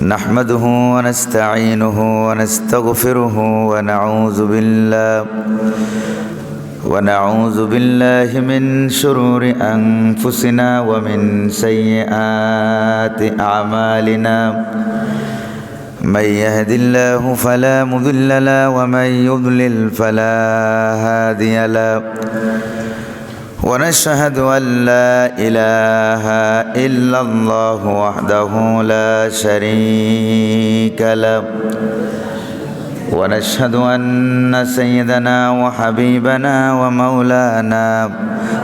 نحمده ونستعينه ونستغفره ونعوذ بالله من شرور أنفسنا ومن سيئات أعمالنا من يهد الله فلا مضل له ومن يضلل فلا هادي له ونشهد أن لا إله إلا الله وحده لا شريك له ونشهد أن سيدنا وحبيبنا ومولانا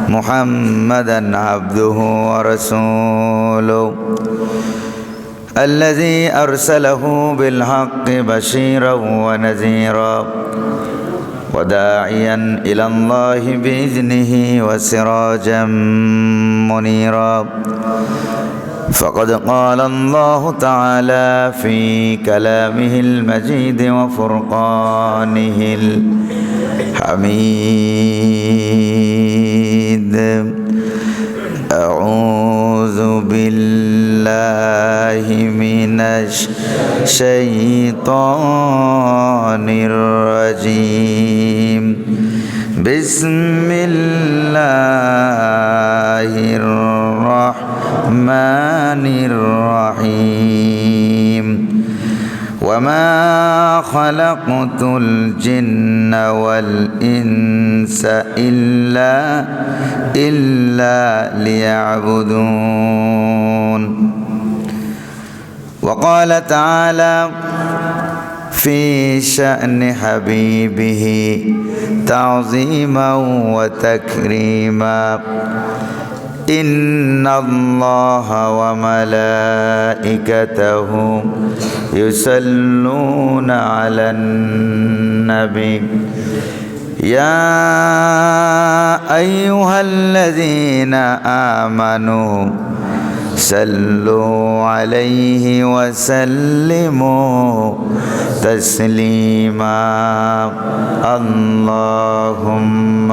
محمدا عبده ورسوله الذي أرسله بالحق بشيرا ونذيرا وداعيا إلى الله بإذنه وسراجا منيرا فقد قال الله تعالى في كلامه المجيد وفرقانه الحميد أعوذ بالله من الشيطان الرجيم بسم الله الرحمن الرحيم وما خلقت الجن والإنس إلا ليعبدون وقال تعالى في شأن حبيبه تعظيما وتكريما إن الله وملائكته يصلون على النبي يا أيها الذين آمنوا صلوا عليه وسلموا تسليما اللهم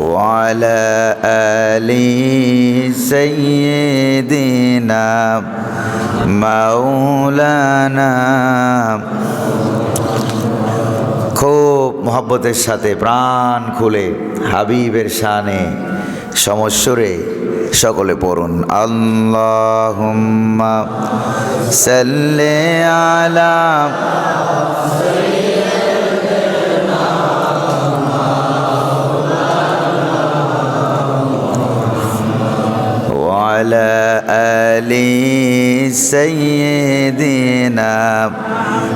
وعلى آل سيدنا মাওলানা খুব মহব্বতের সাথে প্রাণ খুলে হাবিবের শানে সমস্বরে সকলে পড়ুন আল্লাহুম্মা সাল্লি আলা وعلى آل سيدنا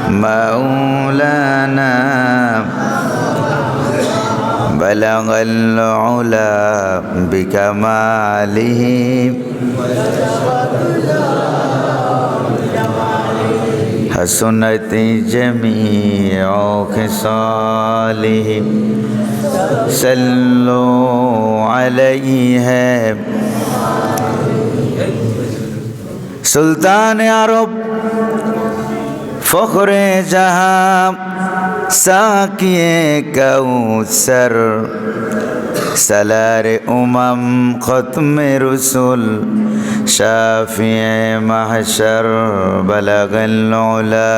مولانا بلغ العلا بكماله حسنت جميع خصاله صلوا عليه सुल्तान अरब फख्रे जहां साकिए कौसर सलार उमम खत्म रसूल शाफिए महशर बलगल उला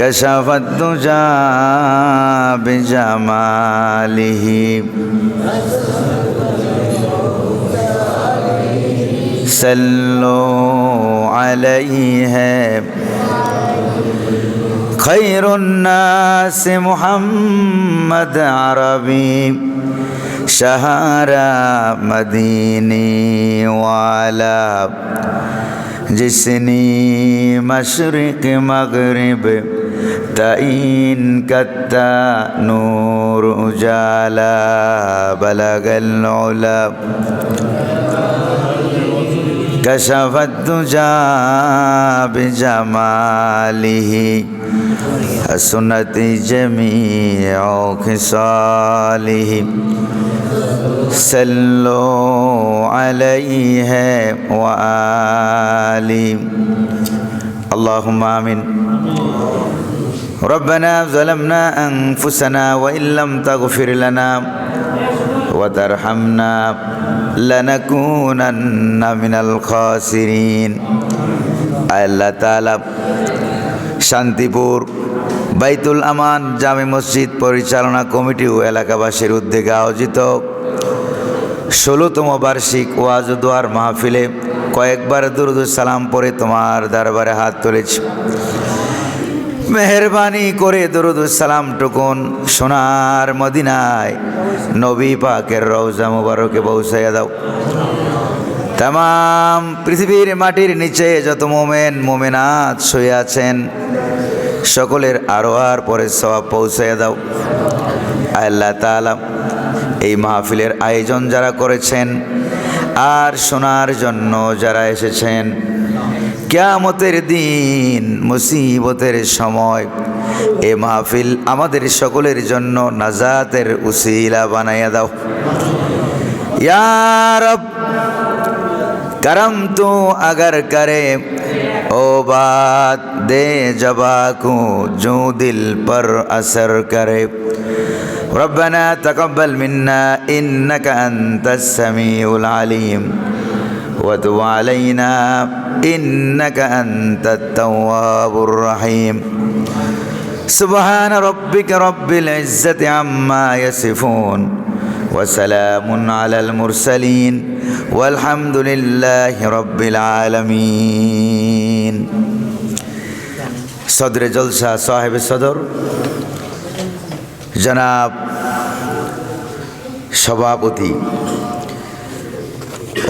कशफत दुजा बिजमालिही सल्लो अलैहि खैरुन्नास मुहम्मद अरबी शहरा मदीनी वाला जिसनी मशरिक मगरिब तईन कत्ता नूर उजाला बलगल उला कशफत दुजा बिजमालिह हसनत जमीअ खिसालिह सल्लो अलैहि व आलिहि اللهم آمين ربنا ظلمنا أنفسنا وإن لم تغفر لنا وترحمنا لنكونن من الخاسرين আল্লাহ তাআলা শান্তিপুর বাইতুল আমান জামে মসজিদ পরিচালনা কমিটি ও এলাকাবাসীর উদ্যোগে আয়োজিত ১৬তম বার্ষিক ওয়াজ ও দোয়ার মাহফিলে কয়েকবার দুরূদ সালাম পড়ে তোমার দরবারে হাত তুলেছি। মেহেরবানি করে দুরূদ সালাম টুকুন সোনার মদিনায় নবী পাকের রওজা মুবারকে পৌঁছাইয়া দাও। তামাম পৃথিবীর মাটির নিচে যত মোমেন মোমেনাত শুয়ে আছেন সকলের আরোহার পরে সওয়াব পৌঁছাইয়া দাও। আল্লাহ তাআলা এই মাহফিলের আয়োজন যারা করেছেন আর শোনার জন্য যারা এসেছেন, কিয়ামতের দিন মুসিবতের সময় এ মাহফিল আমাদের সকলের জন্য নাজাতের উসিলা বানাইয়া দাও। ইয়া রব करम तू अगर करे ओ बात दे जबा को जो दिल पर असर करे। रब्बना तकब्बल मिन्ना इन्नका अंतस समीउल अलीम व तुब अलैना इन्नका अंतत तव्वाबुर रहीम। सुब्हान रब्बिक रब्बिल इज्जति अम्मा यसिफून وسلام على المرسلين والحمد لله رب العالمين। सदर जलसा साहिब सदर जनाब सभापति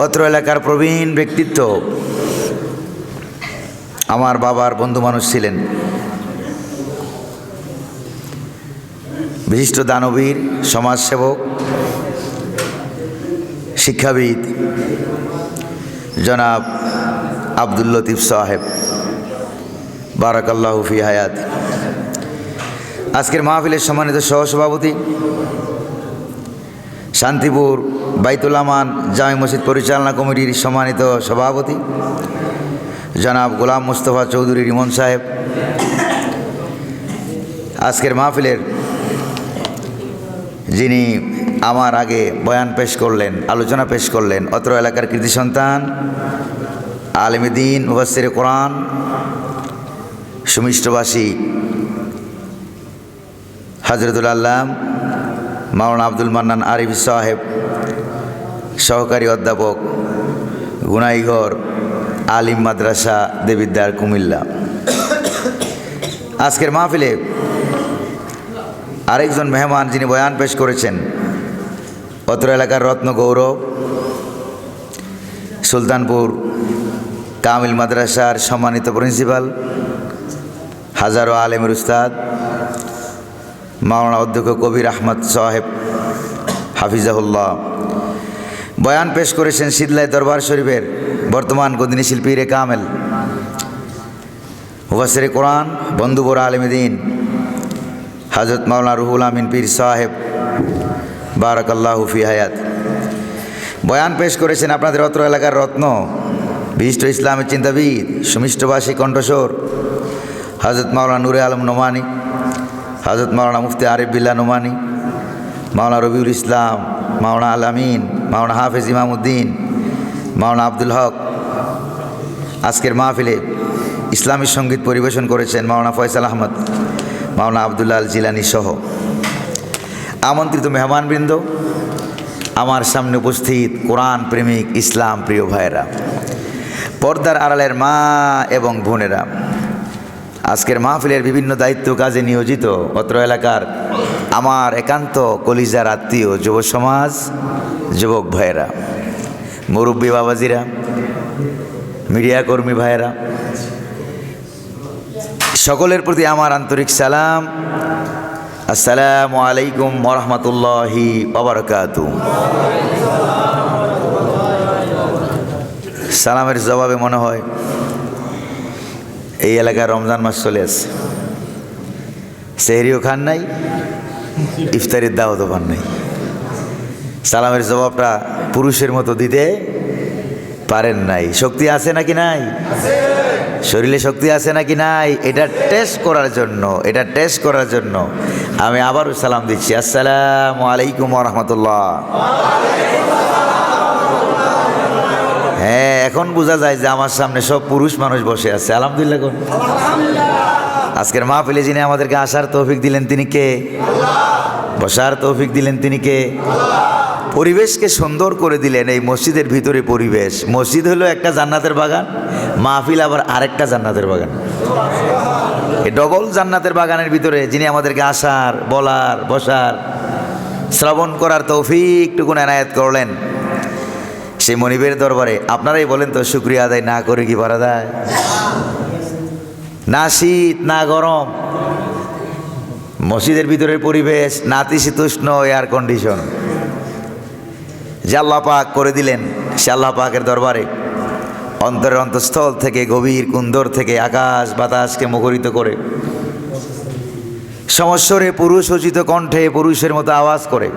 অত্র এলাকার প্রবীণ ব্যক্তিত্ব, আমার বাবার বন্ধু মানুষ ছিলেন, বিশিষ্ট দানবীর, সমাজসেবক, শিক্ষাবিদ জনাব আব্দুল লতিফ সাহেব বারাকাল্লাহু ফি হায়াত। আজকের মাহফিলের সম্মানিত সহসভাপতি, শান্তিপুর বাইতুল আমান জামে মসজিদ পরিচালনা কমিটির সম্মানিত সভাপতি জনাব গোলাম মুস্তফা চৌধুরী রিমন সাহেব, আজকের মাহফিলের যিনি আমার আগে বয়ান পেশ করলেন, আলোচনা পেশ করলেন, অত্র এলাকার কৃতি সন্তান, আলেমে দ্বীন, মুফাসসিরে কোরআন, সুমিষ্টভাষী হযরতুল আল্লাম মাওলানা আব্দুল মান্নান আরিফি সাহেব, সহকারী অধ্যাপক, গুনাইঘর আলিম মাদ্রাসা দেবিদ্বার কুমিল্লা। আজকের মাহফিলে আরেকজন মেহমান যিনি বয়ান পেশ করেছেন, অত্র এলাকার রত্ন গৌরব, সুলতানপুর কামিল মাদ্রাসার সম্মানিত প্রিন্সিপাল, হাজারো আলেমের উস্তাদ মাওলানা অধ্যক্ষ কবির আহমদ সাহেব হাফিজাহুল্লাহ। বয়ান পেশ করেছেন শীতলাই দরবার শরীফের বর্তমান গদিনী শিল্পী রে কামেল, মুফাসসিরে কোরআন, বন্ধুবর আলেমে দ্বীন হযরত মাওলানা রুহুল আমিন পীর সাহেব বারাকাল্লাহু ফি হায়াত। বয়ান পেশ করেছেন আপনাদের অত্র এলাকার রত্ন, বিশিষ্ট ইসলামের চিন্তাবিদ, সুমিষ্টভাষী কণ্ঠস্বর হযরত মাওলানা নূরে আলম নোমানী, হযরত মাওলানা মুফতি আরিফ বিল্লাহ নোমানী, মাওলানা রবিউল ইসলাম, মাওলানা আল আমিন, মাওলানা হাফেজ ইমামউদ্দিন, মাওলানা আব্দুল হক। আজকের মাহফিলে ইসলামী সঙ্গীত পরিবেশন করেছেন মাওলানা ফয়সাল আহমদ, মাওলানা আব্দুল্লাহ আল জিলানী সহ আমন্ত্রিত মেহমানবৃন্দ, আমার সামনে উপস্থিত কোরআন প্রেমিক ইসলাম প্রিয় ভাইয়েরা, পর্দার আড়ালের মা এবং বোনেরা, আজকের মাহফিলের বিভিন্ন দায়িত্ব কাজে নিয়োজিত অত্র এলাকার আমার একান্ত কলিজার আত্মীয় যুব সমাজ, যুবক ভাইয়েরা, মুরব্বী বাবাজিরা, মিডিয়া কর্মী ভাইয়েরা, সকলের প্রতি আমার আন্তরিক সালাম। আসসালামু আলাইকুম ওয়া রাহমাতুল্লাহি ওয়া বারাকাতুহু। সালামের জবাবে মনে হয় এই এলাকায় রমজান মাস চলে আসছে, সেহরিও খান নাই, ইফতারির দাওয়াতও পান নাই। সালামের জবাবটা পুরুষের মতো দিতে পারেন নাই। শক্তি আছে নাকি নাই? শরীরে শক্তি আছে নাকি নাই, এটা টেস্ট করার জন্য আমি আবারও সালাম দিচ্ছি। আসসালামু আলাইকুম ওয়া রাহমাতুল্লাহ। হ্যাঁ, এখন বোঝা যায় যে আমার সামনে সব পুরুষ মানুষ বসে আছে। আলহামদুলিল্লাহ কোন আজকের মাহফিলে যিনি আমাদেরকে আসার তৌফিক দিলেন তিনি কে? বসার তৌফিক দিলেন তিনি কে? পরিবেশকে সুন্দর করে দিলেন। এই মসজিদের ভিতরে পরিবেশ, মসজিদ হলো একটা জান্নাতের বাগান, মাহফিল আবার আরেকটা জান্নাতের বাগান। এই ডবল জান্নাতের বাগানের ভিতরে যিনি আমাদেরকে আসার, বলার, বসার, শ্রবণ করার তৌফিকটুকু এনায়েত করলেন, সেই মনিবের দরবারে আপনারাই বলেন তো শুকরিয়া আদায় না করে কি পারা যায়? না শীত না গরম, মসজিদের ভিতরের পরিবেশ নাতিশীতোষ্ণ এয়ার কন্ডিশন যে আল্লাহ পাক করে দিলেন, সে আল্লাহ পাকের দরবারে অন্তরের অন্তঃস্থল থেকে, গভীর কুন্দর থেকে আকাশ বাতাসকে মুখরিত করে সমস্বরে পুরুষোচিত কণ্ঠে পুরুষের মতো আওয়াজ করে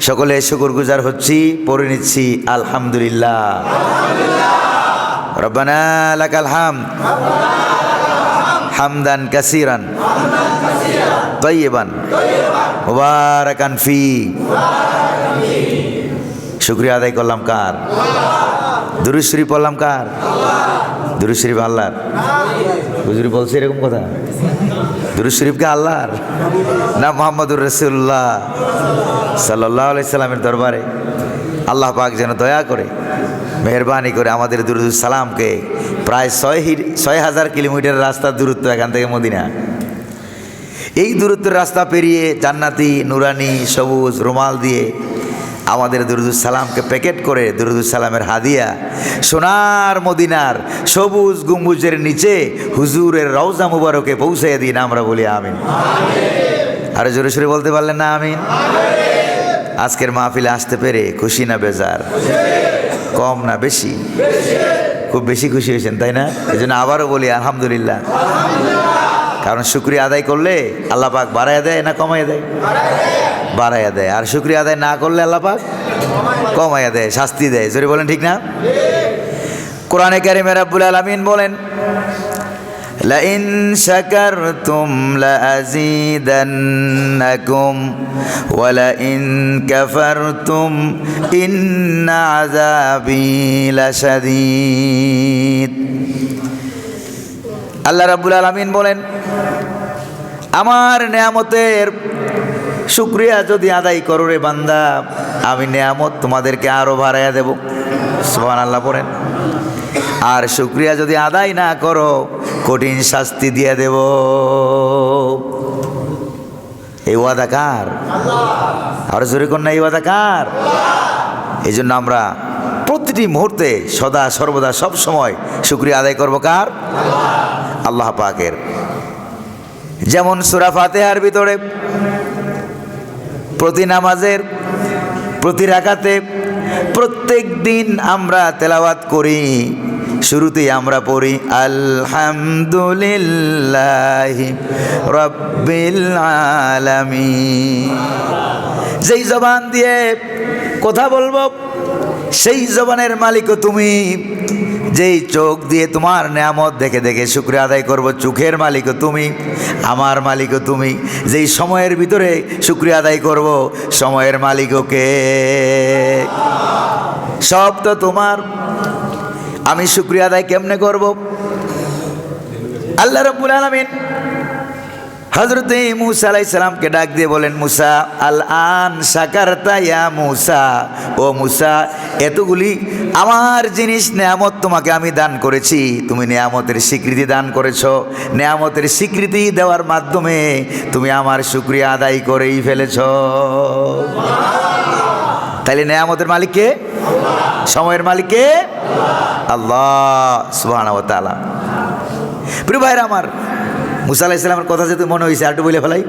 সকলে শুকরগুজার হচ্ছি, পড়ে নিচ্ছি আলহামদুলিল্লাহ। রব্বানা লাকাল হামদ হামদান কাসীরান তাইয়িবান মুবারাকান ফি। শুকরিয়া আদায় করলাম কার? দুরূদ শরীফ পড়লাম কার? দুরূদ শরীফ আল্লাহর। হুজুর বলছে এরকম কথা? দুরূদ শরীফকে আল্লাহর না মুহাম্মদুর রাসূলুল্লাহ সাল্লাল্লাহু আলাইহি সাল্লামের দরবারে আল্লাহ পাক যেন দয়া করে মেহরবানি করে আমাদের দুরূদ সালামকে প্রায় ৬,০০০ কিলোমিটার রাস্তার দূরত্ব এখান থেকে মদিনা, এই দূরত্বের রাস্তা পেরিয়ে জান্নাতি নুরানি সবুজ রুমাল দিয়ে আমাদের দুরূদ সালামকে প্যাকেট করে দুরূদ সালামের হাদিয়া সোনার মদিনার সবুজ গম্বুজের নিচে হুজুরের রওজা মুবারকে পৌঁছাইয়া দিন, আমরা বলি আমিন। আরো জোরে সোরে বলতে পারলেন না আমিন? আজকের মাহফিলে আসতে পেরে খুশি না বেজার? কম না বেশি? খুব বেশি খুশি হয়েছেন তাই না? এই জন্য আবারও বলি আলহামদুলিল্লাহ। কারণ শুকরিয়া আদায় করলে আল্লাহ পাক বাড়াইয়া দেয় না কমাইয়া দেয়? বাড়াইয়া দেয়। আর শুকরিয়া আদায় না করলে আল্লাহ পাক কমাইয়া দেয়, শাস্তি দেয়। জোরে বলেন ঠিক না? কোরআনে কারিমে রাব্বুল আলামিন বলেন, লাইন শাকারতুম লাযীদান্নাকুম ওয়া লাইন কাফারতুম ইন্না আযাবী লাশাদীদ। আল্লাহ রাব্বুল আলামিন বলেন, আমার নেয়ামতের শুকরিয়া যদি আদায় করো রে বান্দা, আমি নেয়ামত তোমাদেরকে আরো বাড়াইয়া দেব। সুবহানাল্লাহ পড়েন। আর শুকরিয়া যদি আদায় না করো কঠিন শাস্তি দিয়ে দেব। এই ওয়াদা কার? আর জোরে কন্যা, এই ওয়াদা কার? এই জন্য আমরা প্রতিটি মুহূর্তে সদা সর্বদা সব সময় শুকরিয়া আদায় করব কার? আল্লাহ পাকের। যেমন সূরা ফাতিহার ভিতরে প্রতি নামাজের প্রতি রাকাতে প্রত্যেক দিন আমরা তেলাওয়াত করি, শুরুতেই আমরা পড়ি আলহামদুলিল্লাহি রাব্বিল আলামিন। যেই জবান দিয়ে কথা বলবো সেই জবানের মালিকও তুমি, যেই চোখ দিয়ে তোমার নেয়ামত দেখে দেখে শুকরিয়া আদায় করব চোখের মালিকও তুমি, আমার মালিকও তুমি। যেই সময়ের ভিতরে শুকরিয়া আদায় করব সময়ের মালিকও কে? সব তো তোমার। আমি শুকরিয়া আদায় কেমনে করব? আল্লাহ রাব্বুল আলামিন হযরত মূসা আলাইহিস সালামকে ডাক দিয়ে বলেন, মূসা আল আন শাকারতা ইয়া মূসা, ও মূসা এতগুলি আমার জিনিস নেয়ামত তোমাকে আমি দান করেছি, তুমি নেয়ামতের স্বীকৃতি দান করেছো। নেয়ামতের স্বীকৃতি দেওয়ার মাধ্যমে তুমি আমার শুকরিয়া আদায় করেই ফেলেছো। তাইলে নেয়ামতের মালিক কে? সময়ের মালিক কে? আল্লাহ সুবহানাহু ওয়া তাআলা। প্রিয় ভাইরা আমার, মূসা আলাইহিস সালামের কথা যেহেতু মনে হয়েছে আরেকটু বলে ফেলাই,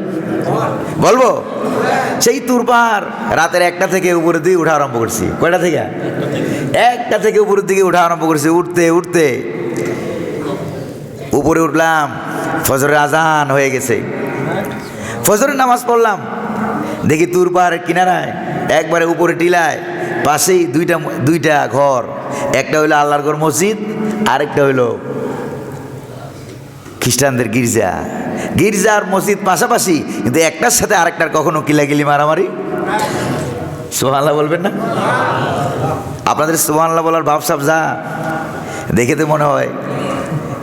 বলবো? সেই তুরপার রাতের 1টা থেকে উপরের দিকে উঠা আরম্ভ করছি। কয়টা থেকে? 1টা থেকে উপরের দিকে উঠা আরম্ভ করছি। উঠতে উঠতে উপরে উঠলাম, ফজরের আজান হয়ে গেছে। ফজরের নামাজ পড়লাম, দেখি তুরপাহাড়ের কিনারায় একবারে উপরে টিলায় পাশেই দুইটা ঘর। একটা হইলো আল্লাহর ঘর মসজিদ, আরেকটা হইল খ্রিস্টানদের গির্জা। গির্জা আর মসজিদ পাশাপাশি, কিন্তু একটার সাথে আরেকটার কখনো কিলাকিলি মারামারি। সুবহানাল্লাহ বলবেন না? আপনাদের সুবহানাল্লাহ বলার ভাবসাব যা দেখে তো মনে হয়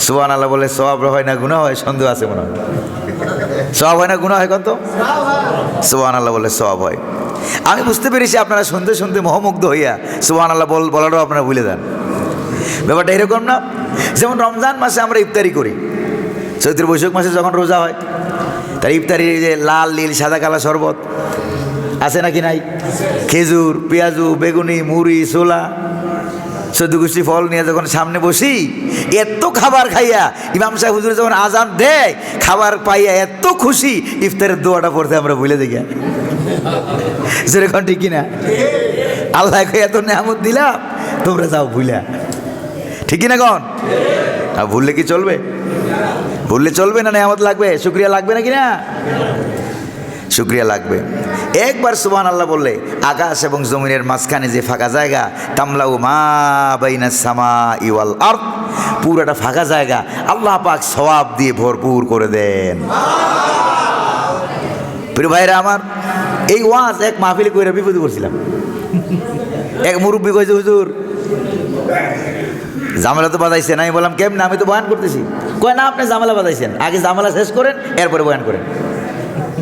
সুবহানাল্লাহ বলে সওয়াব হয় না গুনাহ হয়, সন্দেহ আছে মনে হয়। সওয়াব হয় না গুনাহ হয়? কত সুবহানাল্লাহ বলে সওয়াব হয়। আমি বুঝতে পেরেছি আপনারা শুনতে শুনতে মোহমুগ্ধ হইয়া সুবহানাল্লাহ বলাটাও আপনারা ভুলে যান। ব্যাপারটা এরকম না, যেমন রমজান মাসে আমরা ইফতারি করি, চৈত্র বৈশাখ মাসে যখন রোজা হয় তার ইফতারি যে লাল নীল সাদা কালা শরবত আছে নাকি নাই, খেজুর পেঁয়াজু বেগুনি মুড়ি ছোলা 14 গোষ্ঠী ফল নিয়ে যখন সামনে বসি, এত খাবার খাইয়া ইমাম সাহেব হুজুর যখন আজান দেয়, খাবার পাইয়া এত খুশি, ইফতারের দোয়াটা পড়তে আমরা ভুলে দেখি। যেরকম ঠিক কিনা? আল্লাহ এত নেয়ামত দিলাম, তোমরা যাও ভুলা, ঠিক কিনা কন? আর ভুললে কি চলবে? ভুললে চলবে না? নেয়ামত লাগবে, শুকরিয়া লাগবে নাকি না? শুকরিয়া লাগবে। একবার সুবহানাল্লাহ বললে আকাশ এবং জমিনের মাঝখানে যে ফাঁকা জায়গা, তামলাউ মা বাইনাস সামাই ওয়াল আরদ, পুরোটা ফাঁকা জায়গা আল্লাহ পাক সওয়াব দিয়ে ভরপুর করে দেন। প্রিয় ভাইরা আমার, এই ওয়াজ এক মাহফিলে কইরা বিপদে পড়ছিলাম। এক মুরব্বী কইছে, হুজুর জামেলা তো বাজাইছেন। আমি বললাম কেমন? আমি তো বয়ান করতেছি। কয় না, আপনি জামেলা বাজাইছেন, আগে জামেলা শেষ করেন এরপরে বয়ান করেন।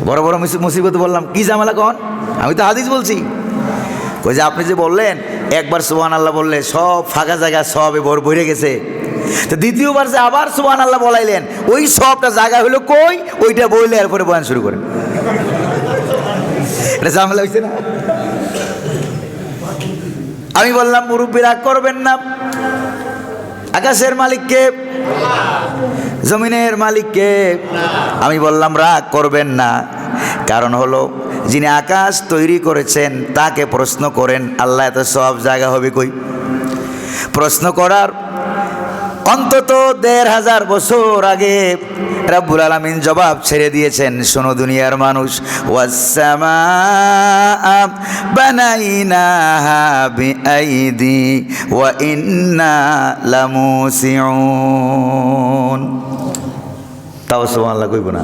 বড় বড় মুসিবত। বললাম কি জামেলা কন? আমি তো হাদিস বলছি। কই যে আপনি যে বললেন একবার সুবহানাল্লাহ বললে সব ফাঁকা জায়গা সবে ভরে গেছে, তো দ্বিতীয়বার যে আবার সুবহানাল্লাহ বলাইলেন, ওই সবটা জায়গা হলো কই? ওইটা বললে এরপরে বয়ান শুরু করেন। এটা জামেলা হয়েছে না? আমি বললাম মুরব্বী রাগ করবেন না, আকাশের মালিককে, জমিনের মালিককে। আমি বললাম রাগ করবেন না, কারণ হলো যিনি আকাশ তৈরি করেছেন তাকে প্রশ্ন করেন, আল্লাহ এত সব জায়গা হবে কই? প্রশ্ন করার অন্তত ১৫০০ বছর আগে রব্বুল আলামিন জবাব ছেড়ে দিয়েছেন। শোনো দুনিয়ার মানুষ, ওয়াস-সামাআ বানাইনাহা বিআইদি ওয়া ইন্না লামুসিউন। তাও সুবহানাল্লাহ কইব না?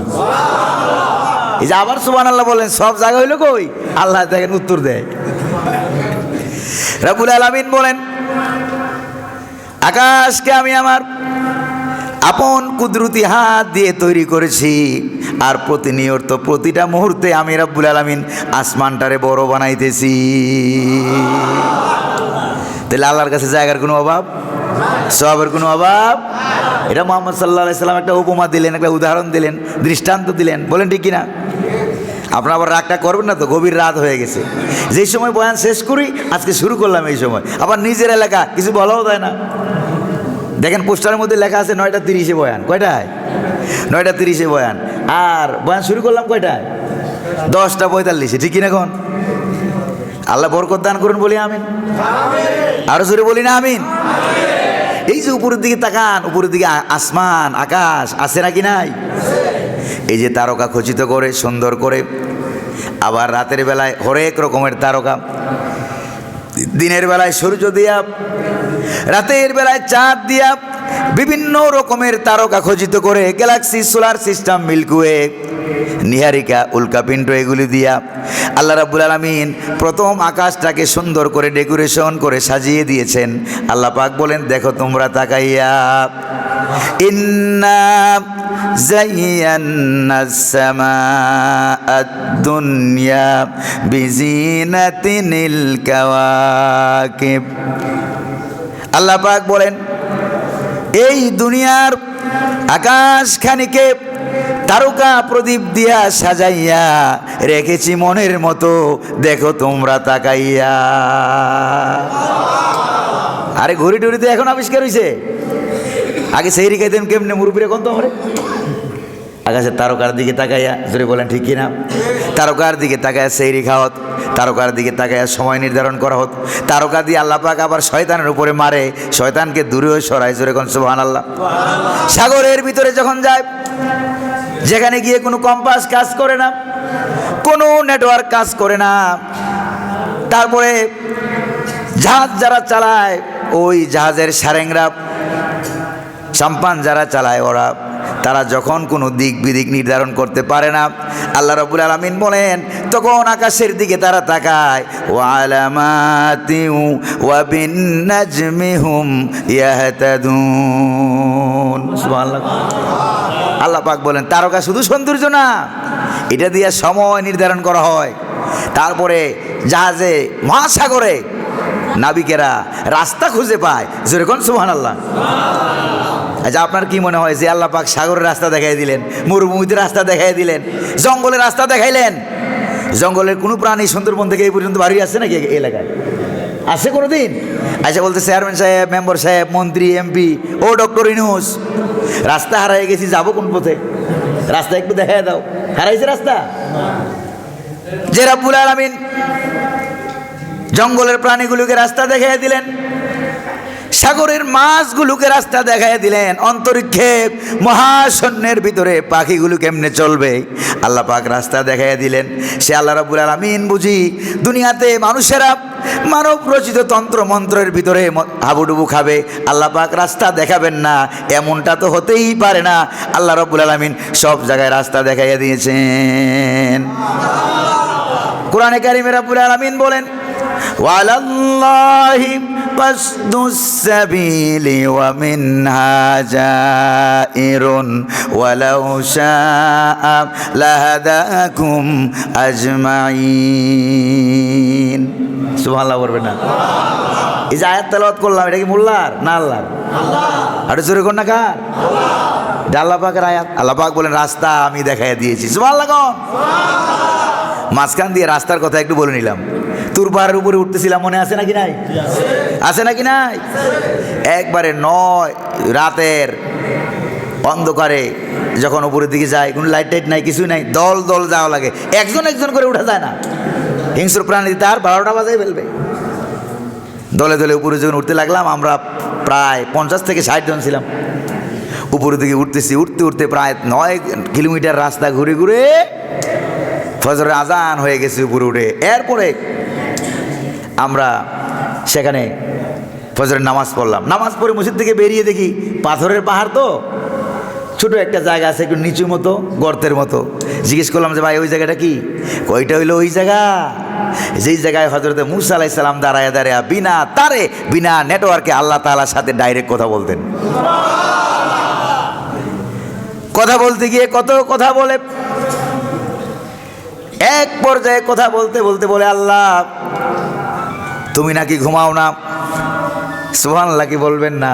এই যে আবার সুবহানাল্লাহ বলেন, সব জায়গা হইল কই? আল্লাহ দেখেন উত্তর দেয়। রব্বুল আলামিন বলেন, আকাশকে আমি আমার আপন কুদরতি হাত দিয়ে তৈরি করেছি, আর প্রতিনিয়ত প্রতিটা মুহূর্তে আমি রব্বুল আলামিন আসমানটারে বড় বানাইতেছি। তাহলে আল্লাহর কাছে জায়গার কোনো অভাব, সওয়াবের কোনো অভাব? এটা মুহাম্মদ সাল্লাল্লাহু আলাইহি সাল্লাম একটা উপমা দিলেন, একটা উদাহরণ দিলেন, দৃষ্টান্ত দিলেন। বলেন ঠিক কিনা? আপনারা আবার রাগটা করবেন না তো? গভীর রাত হয়ে গেছে, যেই সময় বয়ান শেষ করি আজকে শুরু করলাম এই সময়, আবার নিজের এলাকা কিছু বলাও যায় না। দেখেন পোস্টারের মধ্যে লেখা আছে ৯টা ৩০-এ বয়ান। কয়টায়? ৯টা ৩০-এ বয়ান। আর বয়ান শুরু করলাম কয়টায়? 10টা ৪৫-এ, ঠিক কিনা কোন? আল্লাহ বরকত দান করুন, বলি আমিন। আরো জোরে বলি না আমিন? এই যে উপরের দিকে তাকান, উপরের দিকে আসমান আকাশ আছে নাকি নাই? এই যে তারকা খচিত করে সুন্দর করে, আবার রাতের বেলায় হরেক রকমের তারকা, দিনের বেলায় সূর্য দিয়া, রাতের বেলায় চাঁদ দিয়া, বিভিন্ন রকমের তারকা খচিত করে, গ্যালাক্সি, সোলার সিস্টেম, মিল্কওয়ে, নিহারিকা, উল্কাপিণ্ড, এগুলি দিয়া আল্লাহ রাব্বুল আলামিন প্রথম আকাশটাকে সুন্দর করে ডেকোরেশন করে সাজিয়ে দিয়েছেন। আল্লাহ পাক বলেন, দেখো তোমরা তাকাইয়া, ইন্না যায়্যানাস সামাআদ দুনিয়া বিজিনাতিনিল কাওয়াকিব। আল্লাহ পাক বলেন, এই দুনিয়ার আকাশখানিকে তারকা প্রদীপ দিয়া সাজাইয়া রেখেছি মনের মতো, দেখো তোমরা তাকাইয়া। আরে ঘড়ি টড়িতে এখন আবিষ্কার হয়েছে, আগে সেই রেখাইতেন কেমনে মুরব্বীরা কোন তো আমার? আকাশের তারকার দিকে তাকাইয়া, জোরে বলেন ঠিক কিনা? তারকার দিকে তাকাইয়া সেই রেখা হত, তারকার দিকে তাকাইয়া সময় নির্ধারণ করা হত। তারকা দিয়ে আল্লাহ পাক আবার শয়তানের উপরে মারে, শয়তানকে দূরেও সরায়, জোরে কোন সুবহানাল্লাহ। সাগরের ভিতরে যখন যায়, যেখানে গিয়ে কোনো কম্পাস কাজ করে না, কোনো নেটওয়ার্ক কাজ করে না, তারপরে জাহাজ যারা চালায়, ওই জাহাজের সারেংরা সাম্পান যারা চালায় ওরা, তারা যখন কোনো দিক বিদিক নির্ধারণ করতে পারে না, আল্লাহ রাব্বুল আলামিন বলেন তখন আকাশের দিকে তারা তাকায়, ওয়া আলামাতিউ ওয়া বিন নাজমি হুম ইয়াহতাদুন। সুবহানাল্লাহ। আল্লাহ পাক বলেন তারকা শুধু সৌন্দর্য না, এটা দিয়ে সময় নির্ধারণ করা হয়। তারপরে জাহাজে মহাসাগরে নাবিকেরা রাস্তা খুঁজে পায়, যেরকম সুবহানাল্লাহ। আচ্ছা, আপনার কি মনে হয় যে আল্লাহ পাক সাগরের রাস্তা দেখাই দিলেন, মরুভূমিতে রাস্তা দেখাই দিলেন, জঙ্গলের রাস্তা দেখাইলেন? জঙ্গলের কোনো প্রাণী সুন্দরবন থেকে এই পর্যন্ত বাড়ি আছে নাকি এলাকায়? আছে কোনো দিন? আচ্ছা, বলতে চেয়ারম্যান সাহেব, মেম্বার সাহেব, মন্ত্রী, এমপি, ও ডক্টর ইউনূস, রাস্তা হারাই গেছি, যাবো কোন পথে? রাস্তা একটু দেখাই দাও। হারাইছে রাস্তা? যে রাব্বুল আলামিন জঙ্গলের প্রাণীগুলোকে রাস্তা দেখাই দিলেন, সাগরের মাছগুলোকে রাস্তা দেখাই দিলেন, অন্তরিক্ষে মহাশূন্যের ভিতরে পাখিগুলো কেমনে চলবে আল্লাহ পাক রাস্তা দেখাই দিলেন। সে আল্লাহ রাব্বুল আলামিন বুঝি দুনিয়াতে মানুষেরা মানব রচিত তন্ত্র মন্ত্রের ভিতরে হাবুডুবু খাবে, আল্লাহ পাক রাস্তা দেখাবেন না? এমনটা তো হতেই পারে না। আল্লাহ রাব্বুল আলামিন সব জায়গায় রাস্তা দেখাইয়া দিয়েছেন। কোরআনে কারিমে রাব্বুল আলামিন বলেন, ওয়ালাল্লাহি কাসদুস সাবিলি ওয়া মিনহা জাইরুন ওয়ালাউ শাআ লাহাদাকুম আজমাইন। সুবহানাল্লাহ বলবেন না? এই যে আয়াত তেলাওয়াত করলাম, এটা কি মোল্লার না আল্লাহর? আর জোরে কোন না কার? আল্লাহ পাকের আয়াত। আল্লাহ পাক বলেন রাস্তা আমি দেখাইয়া দিয়েছি। সুবহানাল্লাহ। মাঝখান দিয়ে রাস্তার কথা একটু বলে নিলাম। তুর পাহাড়ের উপরে উঠতেছিলাম, মনে আছে নাকি নাই? আছে নাকি নাই? একবারে রাতের অন্ধকারে যখন উপরের দিকে যায়, কোনো লাইট টাইট নাই, কিছুই নাই, দল দল যাওয়া লাগে, একজন একজন করে উঠা যায় না। হিংস্র প্রাণী তার 12টা বাজায় ফেলবে। দলে দলে উপরে যখন উঠতে লাগলাম, আমরা প্রায় 50 থেকে 60 জন ছিলাম। উপরের দিকে উঠতেছি, উঠতে উঠতে প্রায় 9 কিলোমিটার রাস্তা ঘুরে ঘুরে ফজরের আজান হয়ে গেছে উপরে উঠে। এরপরে আমরা সেখানে ফজরের নামাজ পড়লাম। নামাজ পড়ে মসজিদ থেকে বেরিয়ে দেখি পাথরের পাহাড়, তো ছোট একটা জায়গা আছে, একটু নিচু মতো, গর্তের মতো। জিজ্ঞেস করলাম যে ভাই ওই জায়গাটা কি? ওইটা হইলো ওই জায়গা যেই জায়গায় হযরতে মূসা আলাইহিস সালাম দাঁড়ায় দাঁড়ায় বিনা নেটওয়ার্কে আল্লাহ তাআলার সাথে ডাইরেক্ট কথা বলতেন। কথা বলতে গিয়ে কত কথা বলে, এক পর্যায়ে কথা বলতে বলতে বলে, আল্লাহ তুমি নাকি ঘুমাও না? সুবহানাল্লাহ কি বলবেন না?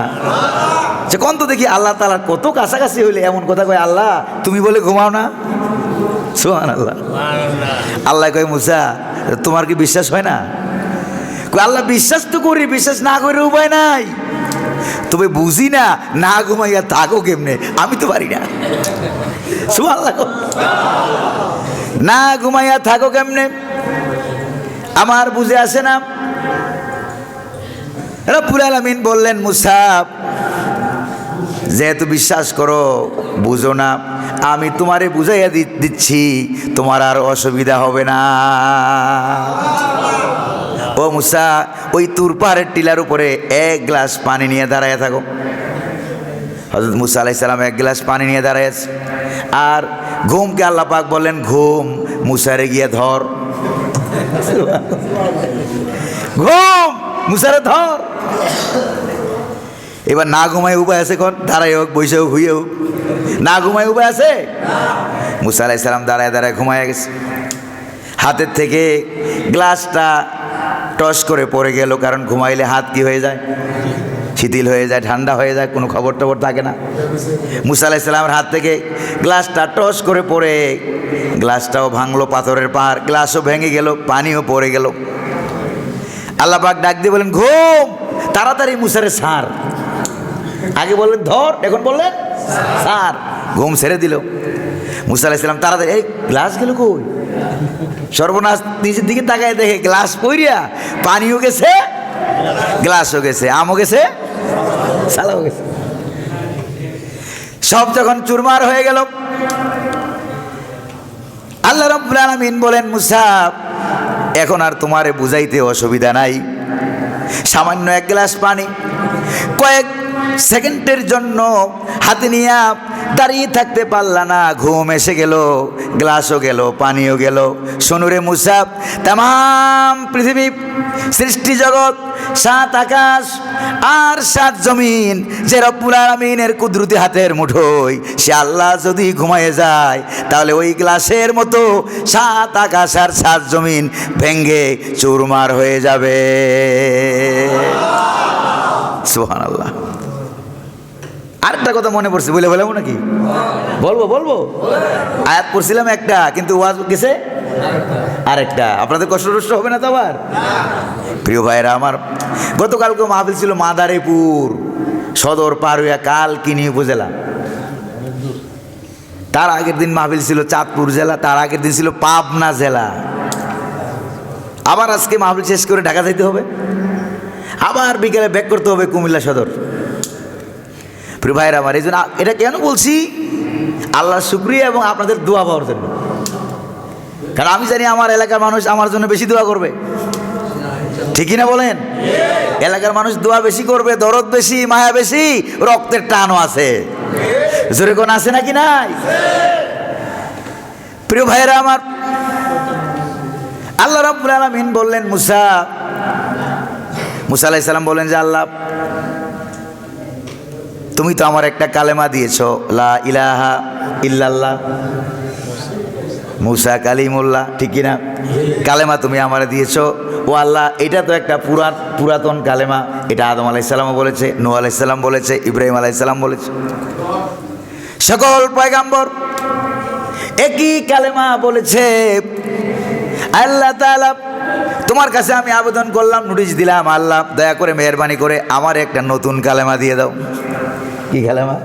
যে কোন তো দেখি আল্লাহ তাআলার কত কাছাকাছি হইলে এমন কথা কয়, আল্লাহ তুমি বলে ঘুমাও না? সুবহানাল্লাহ। আল্লাহ কয়, মূসা তোমার কি বিশ্বাস হয় না? আল্লাহ বিশ্বাস তো করি, বিশ্বাস না করে উপায় নাই। তবে বুঝি না, না ঘুমাইয়া থাকো কেমনে, আমি তো পারি না। সুবহানাল্লাহ। না ঘুমাইয়া থাকো কেমনে আমার বুঝে আসে না। রব্বুল আলামিন বললেন, মূসা যেহেতু বিশ্বাস করো, বুঝো না, আমি তোমারে বুঝাইয়া দিচ্ছি, তোমার আর অসুবিধা হবে না। ও মূসা, ওই তুর পাহাড়ের টিলার উপরে 1 গ্লাস পানি নিয়ে দাঁড়ায় থাকো। হযরত মূসা আলাইহিস সালাম 1 গ্লাস পানি নিয়ে দাঁড়ায় আছে। আর ঘুমকে আল্লাহ পাক বললেন, ঘুম মূসারে গিয়ে ধর। ঘুম মূসারে ধর। এবার না ঘুমায় উপায় আছে? কোন দাঁড়াই হোক, বসে হোক, হুইয়ে হোক, না ঘুমায় উপায় আছে? মূসা আলাইহিস সালাম দাঁড়ায় দাঁড়ায় ঘুমায় গেছে। হাতের থেকে গ্লাসটা টস করে পড়ে গেল, কারণ ঘুমাইলে হাত কি হয়ে যায়? শিথিল হয়ে যায়, ঠান্ডা হয়ে যায়, কোনো খবর টবর থাকে না। মূসা আলাইহিস সালামের হাত থেকে গ্লাসটা টস করে পড়ে গ্লাসটাও ভাঙলো, পাথরের পাহাড়, গ্লাসও ভেঙে গেল, পানিও পড়ে গেল। আল্লাহ পাক ডাক দিয়ে বলেন, ঘুম, তাড়াতাড়ি মূসারে ছাড়। আগে বললেন ধর, এখন বললেন ছাড়। ঘুম ছেড়ে দিল। মূসা আলাইহিস সালাম তাড়াতাড়ি, এই গ্লাস গেল কই? সর্বনাশ, নিচের দিকে তাকায় দেখে গ্লাস পইরা পানিও গেছে, গ্লাসও গেছে, আমও গেছে, সালাও গেছে। সব যখন চুরমার হয়ে গেল, আল্লাহ রাব্বুল আলামিন বলেন, মূসা এখন আর তোমারে বুঝাইতে অসুবিধা নাই। সামান্য 1 গ্লাস পানি কয়েক সেকেন্ডের জন্য হাতে নিয়ে দাঁড়িয়ে থাকতে পারলা না, ঘুম এসে গেল, গ্লাসও গেল, পানিও গেল। শোনুরে মুসা, তাম পৃথিবী, সৃষ্টি জগৎ, 7 আকাশ আর 7 জমিন যে রব্বুল আলামিনের কুদরতি হাতের মুঠোয়, সে আল্লাহ যদি ঘুমায়ে যায় তাহলে ওই গ্লাসের মতো 7 আকাশ আর 7 জমিন ভেঙ্গে চুরমার হয়ে যাবে। সুবহানাল্লাহ। আরেকটা কথা মনে পড়ছে, বলে বলবো নাকি? বলবো আয়াত পড়ছিলাম একটা, কিন্তু ওয়াজ গেছে আরেকটা। আপনাদের কষ্ট টষ্ট হবে না তো আবার? প্রিয় ভাইরা আমার, গতকালকে মাহফিল ছিল মাদারীপুর সদর পার হইয়া কালকিনি উপজেলা। তার আগের দিন মাহফিল ছিল চাঁদপুর জেলা, তার আগের দিন ছিল পাবনা জেলা। আবার আজকে মাহফিল শেষ করে ঢাকা যাইতে হবে, আবার বিকেলে ব্যাক করতে হবে কুমিল্লা সদর। প্রিয় ভাইরা আমার, এই জন্য এটা কেন বলছি? আল্লাহর শুকরিয়া এবং আপনাদের দোয়া পাওয়ার জন্য। কারণ আমি জানি আমার এলাকার মানুষ আমার জন্য বেশি দোয়া করবে, ঠিকই না বলেন? এলাকার মানুষ দোয়া বেশি করবে, দরদ বেশি, মায়া বেশি, রক্তের টানও আছে। জোরে কোন আছে নাকি নাই? প্রিয় ভাইরা আমার, আল্লাহ রাব্বুল আলামিন বললেন মুসা আলাইহিস সালাম বললেন যে আল্লাহ, তুমি তো আমার একটা কালেমা দিয়েছো, লা ইলাহা ইল্লাল্লাহ, মুসা কালিমুল্লাহ, ঠিক কিনা? কালেমা তুমি আমার দিয়েছো। ও আল্লাহ, এটা তো একটা পুরাতন কালেমা, এটা আদম আলাইহিস সালামও বলেছে, নূহ আলাইহিস সালাম বলেছে, ইব্রাহিম আলাইহিস সালাম বলেছে, সকল পয়গাম্বর একই কালেমা বলেছে। আল্লাহ তাআলা, তোমার কাছে আমি আবেদন করলাম, নোটিশ দিলাম, আল্লাহ দয়া করে মেহেরবানি করে আমার একটা নতুন কালেমা দিয়ে দাও। কি কালেমা?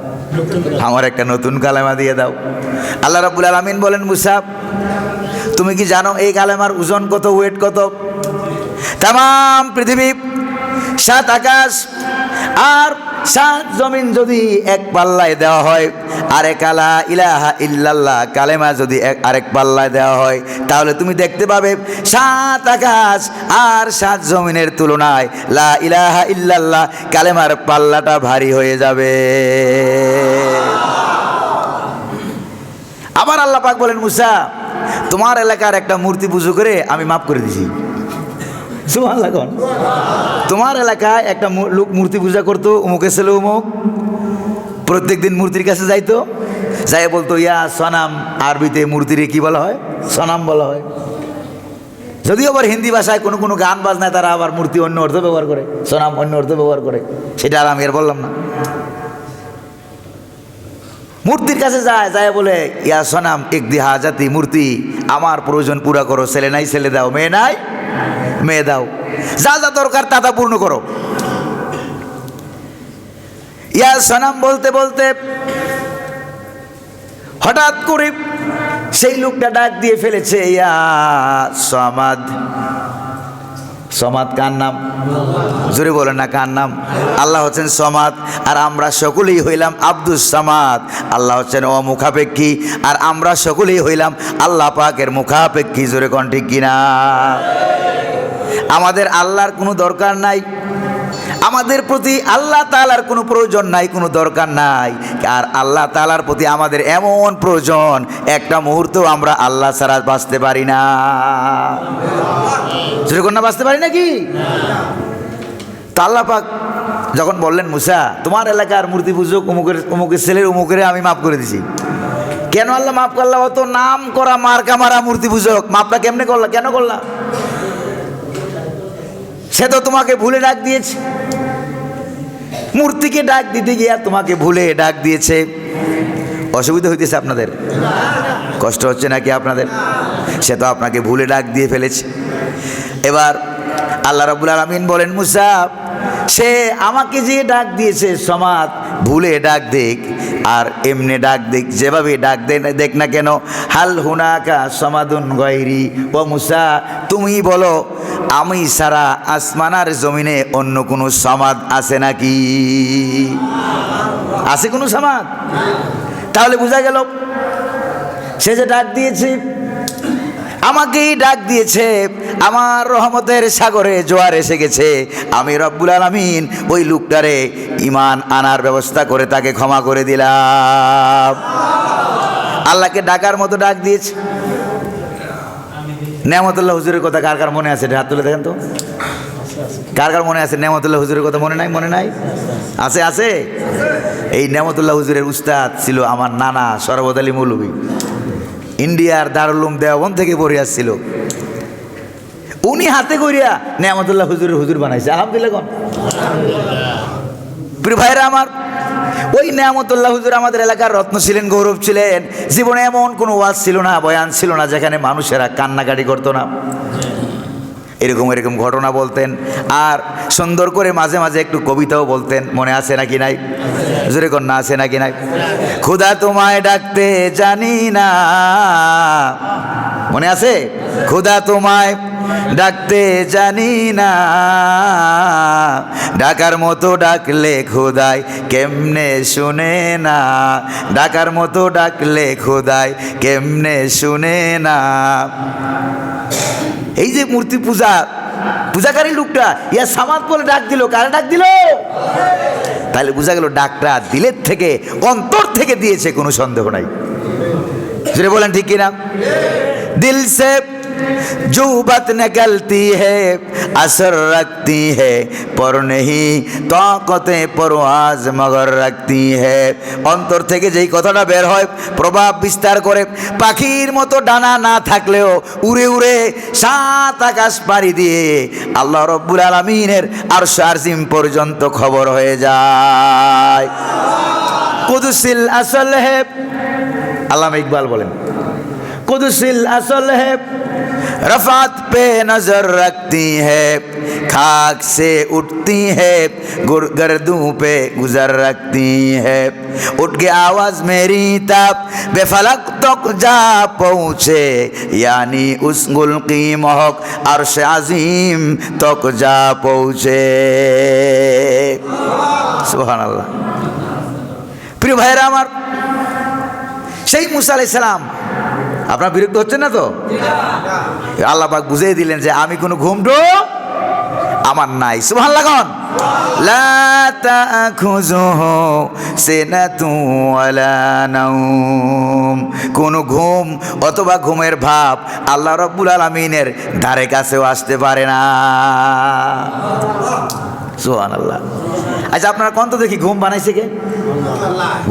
আমার একটা নতুন কালেমা দিয়ে দাও। আল্লাহ রাব্বুল আলামিন বলেন, মুসা, তুমি কি জানো এই কালেমার ওজন কত, ওয়েট কত? তাম পৃথিবী, 7 আকাশ আর 7 জমিন যদি এক পাল্লায় দেওয়া হয়, আরেক লা ইলাহা ইল্লাল্লাহ কালেমা যদি আরেক পাল্লায় দেওয়া হয়, তাহলে তুমি দেখতে পাবে 7 আকাশ আর 7 জমিনের তুলনায় লা ইলাহা ইল্লাল্লাহ কালেমার পাল্লাটা ভারী হয়ে যাবে। আবার আল্লাহ পাক বলেন, মুসা, তোমার এলাকার একটা মূর্তি পুজো করে আমি মাফ করে দিছি। সুবহানাল্লাহ। তোমার এলাকায় একটা লোক মূর্তি পূজা করতো, অমুকের ছেলে অমুক, প্রত্যেক দিন মূর্তির কাছে যাইতো, যাই বলতো ইয়া সনাম, আরবিতে মূর্তিরে কি বলা হয়? সনাম বলা হয়। যদিও আবার হিন্দি ভাষায় কোনো কোনো গান বাজনায় তারা আবার মূর্তি অন্য অর্থ ব্যবহার করে, সনাম অন্য অর্থ ব্যবহার করে, সেটা আর আমি আর বললাম না। মূর্তির কাছে যায় বলে ইয়া সনাম একদি হাজাতি, মূর্তি আমার প্রয়োজন পুরা করো, ছেলে নাই ছেলে দাও, মেয়ে নাই মেয়ে দাও, যা যা দরকার তা তা পূর্ণ করো। ইয়া সনাম বলতে বলতে হঠাৎ করে সেই লোকটা ডাক দিয়ে ফেলেছে, ইয়া সমাদ। সমাদ কার নাম? জোরে বলেন না, কার নাম? আল্লাহ হচ্ছেন সমাদ, আর আমরা সকলেই হইলাম আব্দুস সামাদ। আল্লাহ হচ্ছেন অমুখাপেক্ষী, আর আমরা সকলেই হইলাম আল্লাহ পাকের মুখাপেক্ষী। জোরে কোন ঠিক কিনা? আমাদের আল্লাহর কোনো দরকার নাই, আমাদের প্রতি আল্লাহ তাআলার কোনো প্রয়োজন নাই, কোনো দরকার নাই। আর আল্লাহ তাআলার প্রতি আমাদের এমন প্রয়োজন, একটা মুহূর্ত আমরা আল্লাহ ছাড়া বাঁচতে পারি না। সেরকম না, বাঁচতে পারি নাকি? তা আল্লাহ পাক যখন বললেন, মুসা, তোমার এলাকার মূর্তি পূজক অমুকের ছেলের অমুকের আমি মাফ করে দিছি। কেন আল্লাহ মাফ করলা? অত নাম করা মার্কা মারা মূর্তি পূজক, মাফটা কেমনে করলা, কেন করলা? সে তো তোমাকে ভুলে ডাক দিয়েছে, মূর্তিকে ডাক দিতে গিয়ে তোমাকে ভুলে ডাক দিয়েছে। অসুবিধা হইতেছে আপনাদের? কষ্ট হচ্ছে নাকি আপনাদের? সে তো আপনাকে ভুলে ডাক দিয়ে ফেলেছে। এবার আল্লাহ রাব্বুল আলামিন বলেন, মুসা, সে আমাকে যে ডাক দিয়েছে সমাদ, ভুলে ডাক দেখ আর এমনি ডাক দেখ, যেভাবে ডাক দেখ না কেন, হাল হুনাকা সমাদুন গায়রি। ও মুসা, তুমি বলো, আমি সারা আসমানার জমিনে অন্য কোনো সমাদ আছে নাকি? আছে কোনো সমাদ? তাহলে বোঝা গেল সে যে ডাক দিয়েছে আমাকেই ডাক দিয়েছে, আমার রহমতের সাগরে জোয়ার এসে গেছে, আমি রব্বুল আলামিন ওই লোকটারে ঈমান আনার ব্যবস্থা করে তাকে ক্ষমা করে দিলাম। আল্লাহকে ডাকার মতো ডাক দিয়েছে। নেয়ামতুল্লাহ হুজুরের কথা কার কার মনে আছে? হাত তুলে দেখেন তো, কার কার মনে আছে? নেয়ামতুল্লাহ হুজুরের কথা মনে নাই? মনে নাই? আছে, আছে। এই নেয়ামতুল্লাহ হুজুরের উস্তাদ ছিল আমার নানা শরবত আলী মৌলভী। ইন্ডিয়ার দারুল উলুম দেওবন্দ থেকে পড়ে আসছিল। উনি হাতে করিয়া নেয়ামতুল্লাহ হুজুরের হুজুর বানাইছে। আলহামদুলিল্লাহ কোন প্রিয় ভাইরা আমার, ওই নেয়ামতুল্লাহ হুজুর আমাদের এলাকার রত্ন ছিলেন, গৌরব ছিলেন। জীবনে এমন কোনো ওয়াজ ছিল না, বয়ান ছিল না যেখানে মানুষেরা কান্নাকাটি করতো না। এরকম এরকম ঘটনা বলতেন, আর সুন্দর করে মাঝে মাঝে একটু কবিতাও বলতেন। মনে আছে নাকি নাই? জোরে কন্যা আছে নাকি নাই? খোদা তোমায় ডাকতে জানি না, মনে আছে? খোদা তোমায় ডাকতে জানি না, ডাকার মতো ডাকলে খোদাই কেমনে শুনে না, ডাকার মতো ডাকলে খোদাই কেমনে শুনে না। এই যে মূর্তি পূজাকারী লোকটা ইয়া সামাদ বলে ডাক দিল, কারে ডাক দিল? তাহলে বোঝা গেল ডাকটা দিলের থেকে, অন্তর থেকে দিয়েছে, কোনো সন্দেহ নাই। যেটা বলেন ঠিক কিনা? দিল সে जो बात निकलती है असर रखती है पर नहीं ताकते परवाज मगर रखती है। অন্তর থেকে যেই কথাটা বের হয় প্রভাব বিস্তার করে, পাখির মতো ডানা না থাকলেও উড়ে উড়ে সাত আকাশ পাড়ি দিয়ে আল্লাহ রব্বুল আলামিনের আরশ আজিম পর্যন্ত খবর হয়ে যায়। কুদসিল আসল হে, আল্লামা ইকবাল বলেন, कुदसिल असल है रफ़ात पे नज़र रखती है, खाक से उठती है गर्दों पे गुजर रखती है। उठ के आवाज़ मेरी तब बेफलक तक जा पहुँचे, यानी उस गुल की महक अर्श अज़ीम तक जा पहुँचे। सुभान अल्लाह। प्रिय भाईरा আমার, সেই মুসা আলাইহিস সালাম, আপনার বিরক্ত হচ্ছেন না তো? আল্লাহ পাক বুঝিয়ে দিলেন যে আমি কোনো ঘুমটো আমার নাই। সুবহানাল্লাহ কোন? লা তাখুযুহু সিনাতুন ওয়ালা নাওম, কোন ঘুম অথবা ঘুমের ভাব আল্লাহ রাব্বুল আলামিনের ধারে কাছেও আসতে পারে না। সুবহানাল্লাহ। আচ্ছা আপনারা কোন তো দেখি ঘুম বানাইছে কে?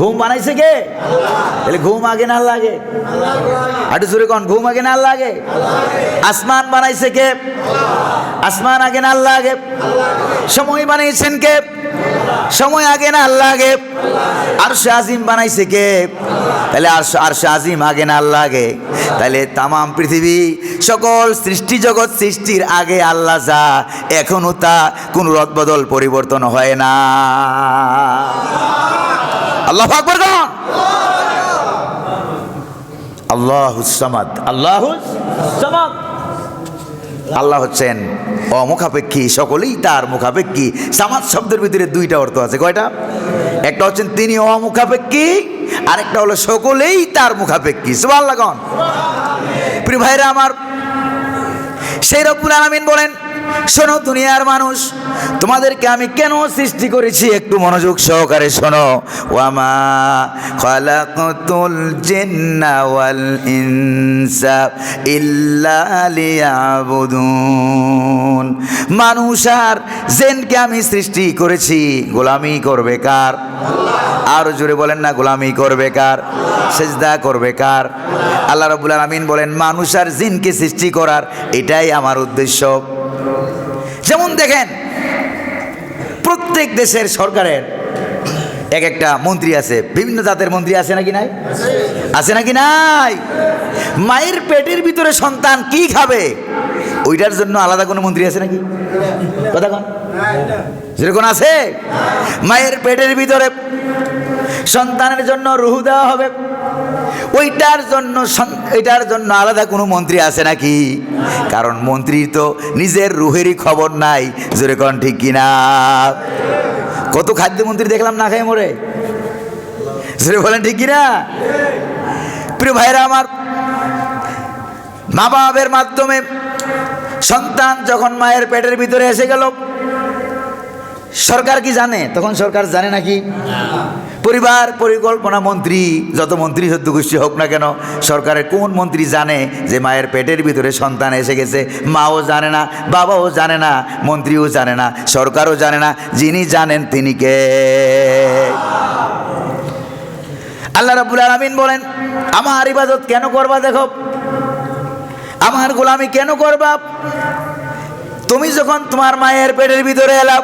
ঘুম বানাইছে কে? তাহলে ঘুম আগে না লাগে? আটু জোরে কোন, ঘুম আগে না লাগে? আসমান বানাইছে কে? আসমান আগে না লাগে? সময় বানাইছেন কে? সময় আগে না লাগে? আরশ আজিম বানাইছে কে? তাহলে আরশ আজিম আগে না লাগে? তাহলে তামাম পৃথিবী সকল সৃষ্টি জগৎ সৃষ্টির আগে আল্লাহ যা, এখনো তা কোন রদবদল পরিবর্তন হয় না। আল্লাহু আকবার কোন? আল্লাহুস সামাদ। আল্লাহুস সামাদ। আল্লাহ হচ্ছেন অমুখাপেক্ষী, সকলেই তার মুখাপেক্ষী। সামাদ শব্দের ভিতরে দুইটা অর্থ আছে। কয়টা? একটা হচ্ছেন তিনি অমুখাপেক্ষী, আরেকটা হলো সকলেই তার মুখাপেক্ষী। সুবহানাল্লাহ কোন? প্রিয় ভাইরা আমার, সেই রব্বুল আলামিন বলেন, শোনো দুনিয়ার মানুষ, তোমাদেরকে আমি কেন সৃষ্টি করেছি একটু মনোযোগ সহকারে শোনো। ওয়ামা খালাকাতুল জিন্না ওয়াল ইনসা ইল্লা লিয়াবুদুন, মানুষ আর জিনকে আমি সৃষ্টি করেছি গোলামি করবে কার? আরো জোরে বলেন না, গোলামি করবে কার? সিজদা করবে কার? আল্লাহ রাব্বুল আলামিন বলেন মানুষ আর জিনকে সৃষ্টি করার এটাই আমার উদ্দেশ্য। যেমন দেখেন, প্রত্যেক দেশের সরকারের এক একটা মন্ত্রী আছে, বিভিন্ন জাতের মন্ত্রী আছে নাকি নাই? আছে নাকি নাই? মায়ের পেটের ভিতরে সন্তান কি খাবে ওইটার জন্য আলাদা কোনো মন্ত্রী আছে নাকি? কথা কোন? যেরকম আছে মায়ের পেটের ভিতরে সন্তানের জন্য রুহ দেওয়া হবে, ওইটার জন্য আলাদা কোনো মন্ত্রী আছে নাকি? কারণ মন্ত্রীর তো নিজের রুহেরই খবর নাই। জোরে কোন ঠিক কিনা? কত খাদ্যমন্ত্রী দেখলাম না খাই মরে। জোরে বলেন ঠিক কিনা? প্রিয় ভাইরা আমার, মা বাবার মাধ্যমে সন্তান যখন মায়ের পেটের ভিতরে এসে গেল, সরকার কি জানে? তখন সরকার জানে নাকি? পরিবার পরিকল্পনা মন্ত্রী, যত মন্ত্রী সদ্য গোষ্ঠী হোক না কেন, সরকারের কোন মন্ত্রী জানে যে মায়ের পেটের ভিতরে সন্তান এসে গেছে? মাও জানে না, বাবাও জানে না, মন্ত্রীও জানে না, সরকারও জানে না। যিনি জানেন তিনি কে? আল্লাহ রাব্বুল আলামিন বলেন, আমার ইবাদত কেন করবা? দেখো, আমার গোলামি কেন করবা? তুমি যখন তোমার মায়ের পেটের ভিতরে এলাম,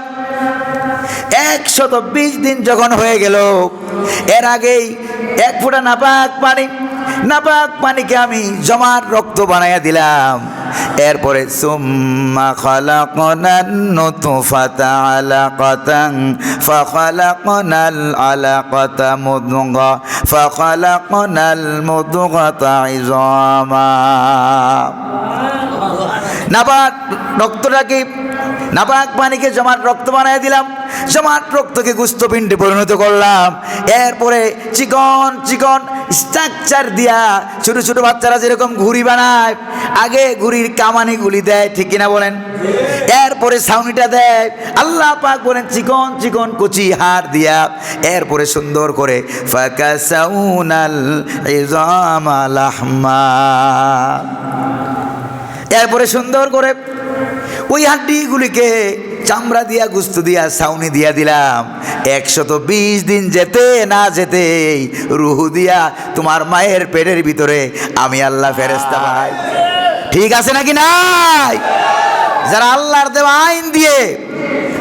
120 দিন যখন হয়ে গেল, এর আগেই এক ফোঁটা নাপাক পানিকে আমি জমাট রক্ত বানাইয়া দিলাম। এরপরে সুম্মা খালাকনান নুতফাতা আলাকাতান ফাখালাকনাল আলাকাতা মুদগা ফাখালাকনাল মুদগাতা ইযামা। নাপাক পানিকে জমাট রক্ত বানায় দিলাম, জমাট রক্তকে গুস্তপিণ্ডে পরিণত করলাম। এরপরে চিকন চিকন স্ট্রাকচার দিয়া ছোট ছোট বাচ্চারা যেরকম ঘুড়ি বানায়, আগে ঘুড়ির কামানি গুলি দেয়, ঠিক কিনা বলেন? এরপরে ছাউনিটা দেয়। আল্লাহ পাক বলেন চিকন চিকন কচি হাড় দিয়া এরপরে সুন্দর করে ফাকাসাউনাল ইযামা লাহমা, এরপরে সুন্দর করে ওই হাড্ডিগুলিকে চামড়া দিয়া গুস্ত দিয়া ছাউনি দিয়া দিলাম। 120 দিন যেতে না যেতে রুহু দিয়া তোমার মায়ের পেটের ভিতরে আমি আল্লাহ ফেরেশতা পাই। ঠিক আছে নাকি নাই? যারা আল্লাহর দেওয়া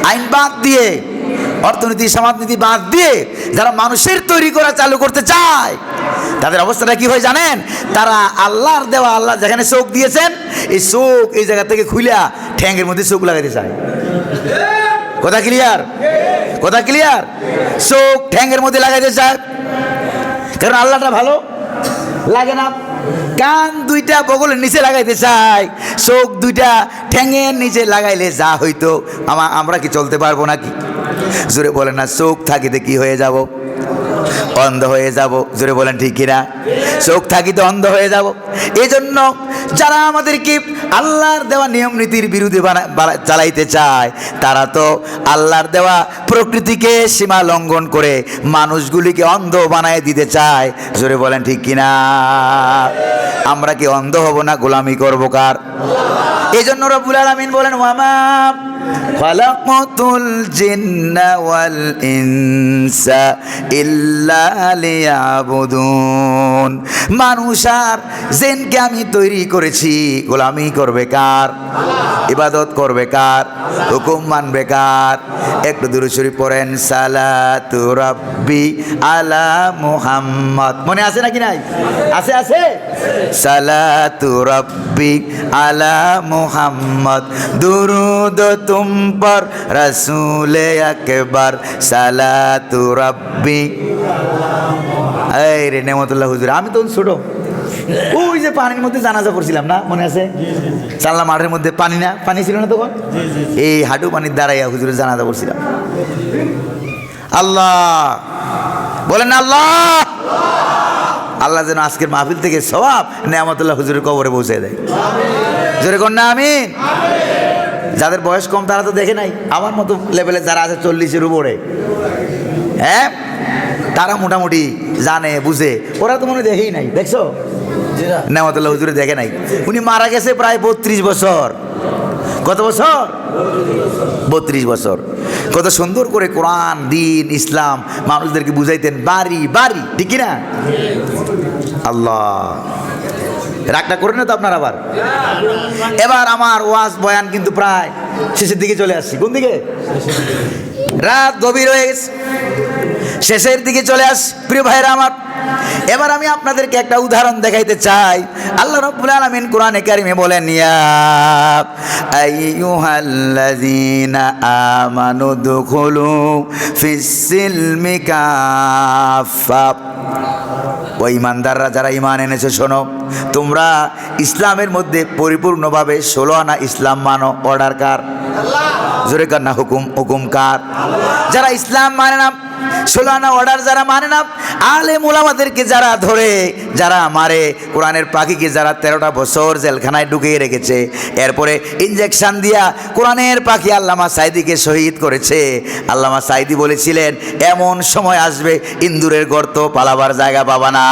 আইন বাদ দিয়ে, অর্থনীতি সমাজনীতি বাদ দিয়ে যারা মানুষের তৈরি করা চালু করতে চায়, তাদের অবস্থাটা কি হয় জানেন? তারা আল্লাহর দেওয়া, আল্লাহ যেখানে চোখ দিয়েছেন, এই চোখ এই জায়গা থেকে খুইলা ঠ্যাঙ্গের মধ্যে চোখ লাগাইতে চায়। কথা ক্লিয়ার? কথা ক্লিয়ার? চোখ ঠ্যাঙ্গের মধ্যে লাগাইতে চায়, কারণ আল্লাহটা ভালো লাগে না। কান দুইটা বগলের নিচে লাগাইতে চায়, চোখ দুইটা ঠ্যাঙ্গের নিচে লাগাইলে যা হইতো আমরা কি চলতে পারবো নাকি? জোরে বলেন না, চোখ থাকিতে কি হয়ে যাব? অন্ধ হয়ে যাব। জোরে বলেন ঠিক কিনা? চোখ থাকিতে অন্ধ হয়ে যাব। এই জন্য যারা আমাদেরকে আল্লাহর দেওয়া নিয়ম নীতির বিরুদ্ধে চালাইতে চায়, তারা তো আল্লাহর দেওয়া প্রকৃতিকে সীমা লঙ্ঘন করে মানুষগুলিকে অন্ধ বানায় দিতে চায়। জোরে বলেন ঠিক কিনা? আমরা কি অন্ধ হব না গোলামি করব কার? এই জন্য রব্বুল আলামিন বলেন, ওয়ামা খালাকাতুল জিন্না ওয়াল ইনসা ইল্লা লিয়াবুদুন। মানুষ আর জিনকে আমি তৈরি করেছি গোলামি করবে কার? ইবাদত করবে কার? হুকুম মানবে কার? একটু দুরূদ শরীফ পড়েন, সালাতু রাব্বি আলা মুহাম্মদ। মনে আছে নাকি নাই? আছে, আছে। সালাতু রাব্বি আলা মুহাম্মদ, দুরুদ তুম পর রসুলে আকবার, সালাতু রাব্বি। এই রে নেমতুল্লাহ হুজুর, আমি তো ছোট, ওই যে পানির মধ্যে জানাজা পড়ছিলাম না, মনে আছে? চাল্লা মাঠের মধ্যে পানি না, পানি ছিল না তখন, এই হাঁটু পানির দাঁড়াইয়া হুজুরের জানাজা পড়ছিলাম। আল্লাহ বলেন না, আল্লাহ আল্লাহ যেন আজকের মাহফিল থেকে সওয়াব নেয়ামতুল্লাহ হুজুরের কবরে পৌঁছে দেয়। জোরে কর না আমিন। যাদের বয়স কম তারা তো দেখে নাই, আমার মতো লেভেলে যারা আছে 40-এর উপরে, হ্যাঁ, তারা মোটামুটি জানে বুঝে। ওরা তো মনে দেখেই নাই, দেখছো? নেয়ামতুল্লাহ হুজুরে দেখে নাই। উনি মারা গেছে প্রায় 32 বছর। কত বছর? 32 বছর। কত সুন্দর করে কোরআন, দিন, ইসলাম মানুষদেরকে বুঝাইতেন বাড়ি বাড়ি, ঠিক না? আল্লাহ রাগটা করেন না তো আপনার আবার? এবার আমার ওয়াজ বয়ান কিন্তু প্রায় শেষের দিকে চলে আসছি। কোন দিকে? রাত গভীর হয়ে গেছে, শেষের দিকে চলে আস। প্রিয় ভাইরা আমার, এবার আমি আপনাদেরকে একটা উদাহরণ দেখাইতে চাই। আল্লাহ রাব্বুল আলামিন কোরআনে কারিমে বলেন, ইয়া আইয়ুহাল্লাযীনা আমানু দুখুলু ফিস-সিলমি কাফা। ও ইমানদাররা, যারা ইমান এনেছো, শোনো, তোমরা ইসলামের মধ্যে পরিপূর্ণভাবে 16 আনা ইসলাম মানো। অর্ডার কার? জোরে কার না? হুকুম কার? যারা ইসলাম মানে না, ষোলো আনা অর্ডার যারা মানে না, আলেম ওলামাদেরকে যারা ধরে, যারা মারে, কোরআনের পাখিকে যারা 13টা বছর জেলখানায় ঢুকিয়ে রেখেছে, এরপরে ইনজেকশন দিয়া কোরআনের পাখি আল্লামা সাইদিকে শহীদ করেছে। আল্লামা সাইদি বলেছিলেন, এমন সময় আসবে ইন্দুরের গর্ত পালাবার জায়গা পাবা না।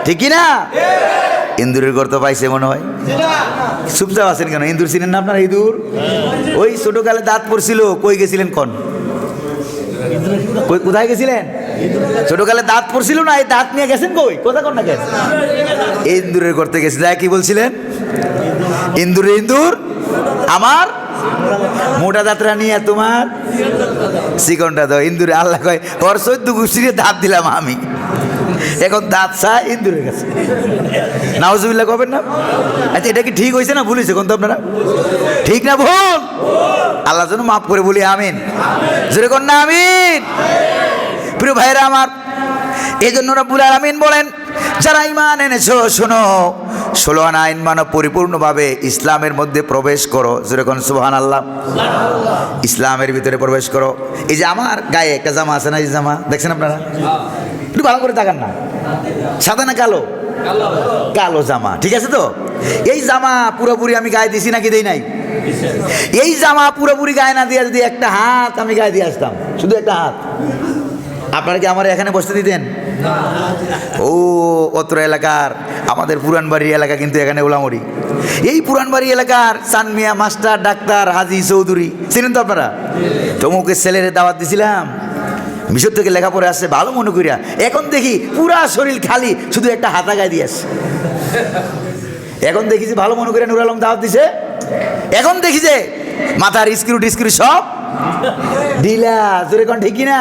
ঠিক না? ইন্দুরের গর্ত পাইছে মনে হয়? চুপচাপ আছেন কেন? ইন্দুর ছিলেন না আপনারা? ইঁদুর ওই ছোটকালে দাঁত পড়ছিল, কই গেছিলেন? কোথায় গেছিলেন? ছোটকালে দাঁত পড়ছিল না, এই দাঁত নিয়ে গেছেন কই? কোথা কোন না গেছেন? ইন্দুরের গর্তে গেছে। কি বলছিলেন? ইন্দুর আমার মোটা দাঁতরা নিয়ে তোমার চিকনটা দাও। ইন্দুরে আল্লাহ কয়, ওর 14 গোষ্ঠীর দাঁত দিলাম আমি, এখন দাঁত চা ইন্দুরের কাছে। নাউজুবিল্লাহ কবেন না? আচ্ছা, এটা কি ঠিক হয়েছে না ভুল হয়েছে? কোন তো আপনারা ঠিক না ভুল? আল্লাহ যেন মাফ করে বলি আমিন। জোরে কর না আমিন। প্রিয় ভাইরা আমার, এই জন্য রব্বুল আলামিন বলেন, যারা ঈমান এনেছো শোনো, 16 আনা আইন মানো, পরিপূর্ণভাবে ইসলামের মধ্যে প্রবেশ করো। জোরে কোন সুবহানাল্লাহ। ইসলামের ভিতরে প্রবেশ করো। এই যে আমার গায়ে একটা জামা আছে না, এই জামা দেখছেন আপনারা? একটু ভালো করে তাকান না, সাদা না কালো? কালো জামা, ঠিক আছে তো? এই জামা পুরোপুরি আমি গায়ে দিছি নাকি দেই নাই? এই জামা পুরোপুরি গায়ে না দিয়ে যদি একটা হাত আমি গায়ে দিয়ে আসতাম, শুধু একটা হাত, আপনারা কি আমার এখানে বসতে দিতেন? ও অত্র এলাকার আমাদের পুরানবাড়ি এলাকা, কিন্তু এখানে ওলামরি। এই পুরানবাড়ি এলাকার চানমিয়া মাস্টার, ডাক্তার, হাজি চৌধুরী চিনেন তো আপনারা? তমুকের ছেলের দাওয়াত দিছিলাম, মিশর থেকে লেখাপড়ে আসছে ভালো মনে করিয়া, এখন দেখি পুরা শরীর খালি, শুধু একটা হাতা গায়ে দিয়ে আসছে। এখন দেখি যে ভালো মনে করিয়া নুর আলম দাওয়াত দিছে, এখন দেখি যে মাথার স্ক্রু টিস্ক্রু সব ঢিলা। জোরে কোন ঠিক না?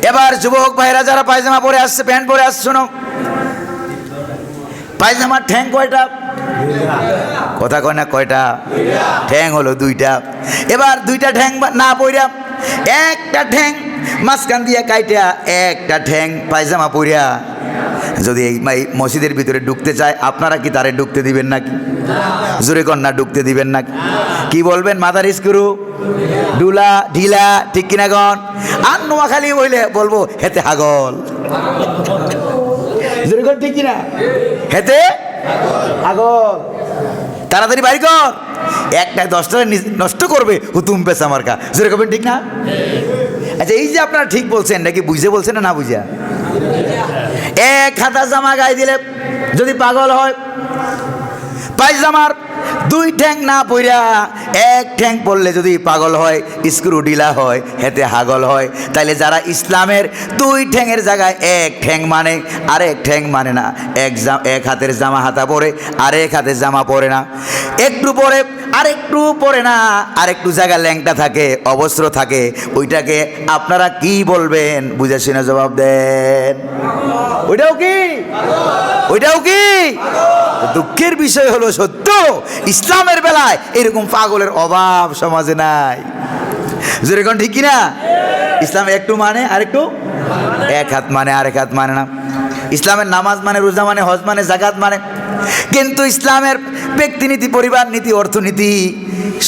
এবার যুবক ভাইরা যারা পায়জামা পরে আসছে, প্যান্ট পরে আসছে, শোনো, পায়জামার ঠ্যাং কয়টা? কথা কয় না কয়টা? ঠ্যাং হলো 2টা। এবার 2টা ঠ্যাং না পইরা একটা ঠ্যাং মাঝখান দিয়া কাইটা, একটা ঠ্যাং পায়জামা পইরা যদি এই মসজিদের ভিতরে ঢুকতে চায়, আপনারা কি তারে ঢুকতে দিবেন নাকি? জোরে কন্যা ঢুকতে দিবেন নাকি? কি বলবেন? মাথার স্ক্রু ঢুলা ঢিলা, ঠিক কিনা গন? আর নোয়াখালী বইলে বলবো হেতে হাগল। জোরে কন ঠিক কিনা? হেতে হাগল। তাড়াতাড়ি বাড়ি কর, একটা 10টা নষ্ট করবে হুতুম পেশা মার্কা। জোরে করবেন ঠিক না? আচ্ছা, এই যে আপনারা ঠিক বলছেন নাকি বুঝে বলছেন না বুঝা? এক হাতা জামা গায়ে দিলে যদি পাগল হয়, পায়জামার 2 ঠ্যাং না পইরা এক ঠ্যাং পড়লে যদি পাগল হয়, স্ক্রু ঢিলা হয়, হেতে হাগল হয়, তাইলে যারা ইসলামের 2 ঠ্যাংয়ের জায়গায় এক ঠ্যাং মানে, আরেক ঠ্যাং মানে না, এক হাতের জামা হাতা পরে, আরেক হাতের জামা পরে না, একটু পরে আরেকটু পরে না, আরেকটু জায়গা ল্যাংটা থাকে, অবস্ত্র থাকে, ওইটাকে আপনারা কি বলবেন? বুঝে শুনে জবাব দেন। ওইটাও কি? ওইটাও কি? দুঃখের বিষয় হলো সত্য, ইসলামের বেলায় এরকম পাগলের অভাব সমাজে নাই। যেরকম ঠিক কিনা? ইসলাম একটু মানে আরেকটু, এক হাত মানে আরেক হাত মানে না। ইসলামের নামাজ মানে, রোজা মানে, হজ মানে, জাকাত মানে, কিন্তু ইসলামের ব্যক্তিনীতি, পরিবার নীতি, অর্থনীতি,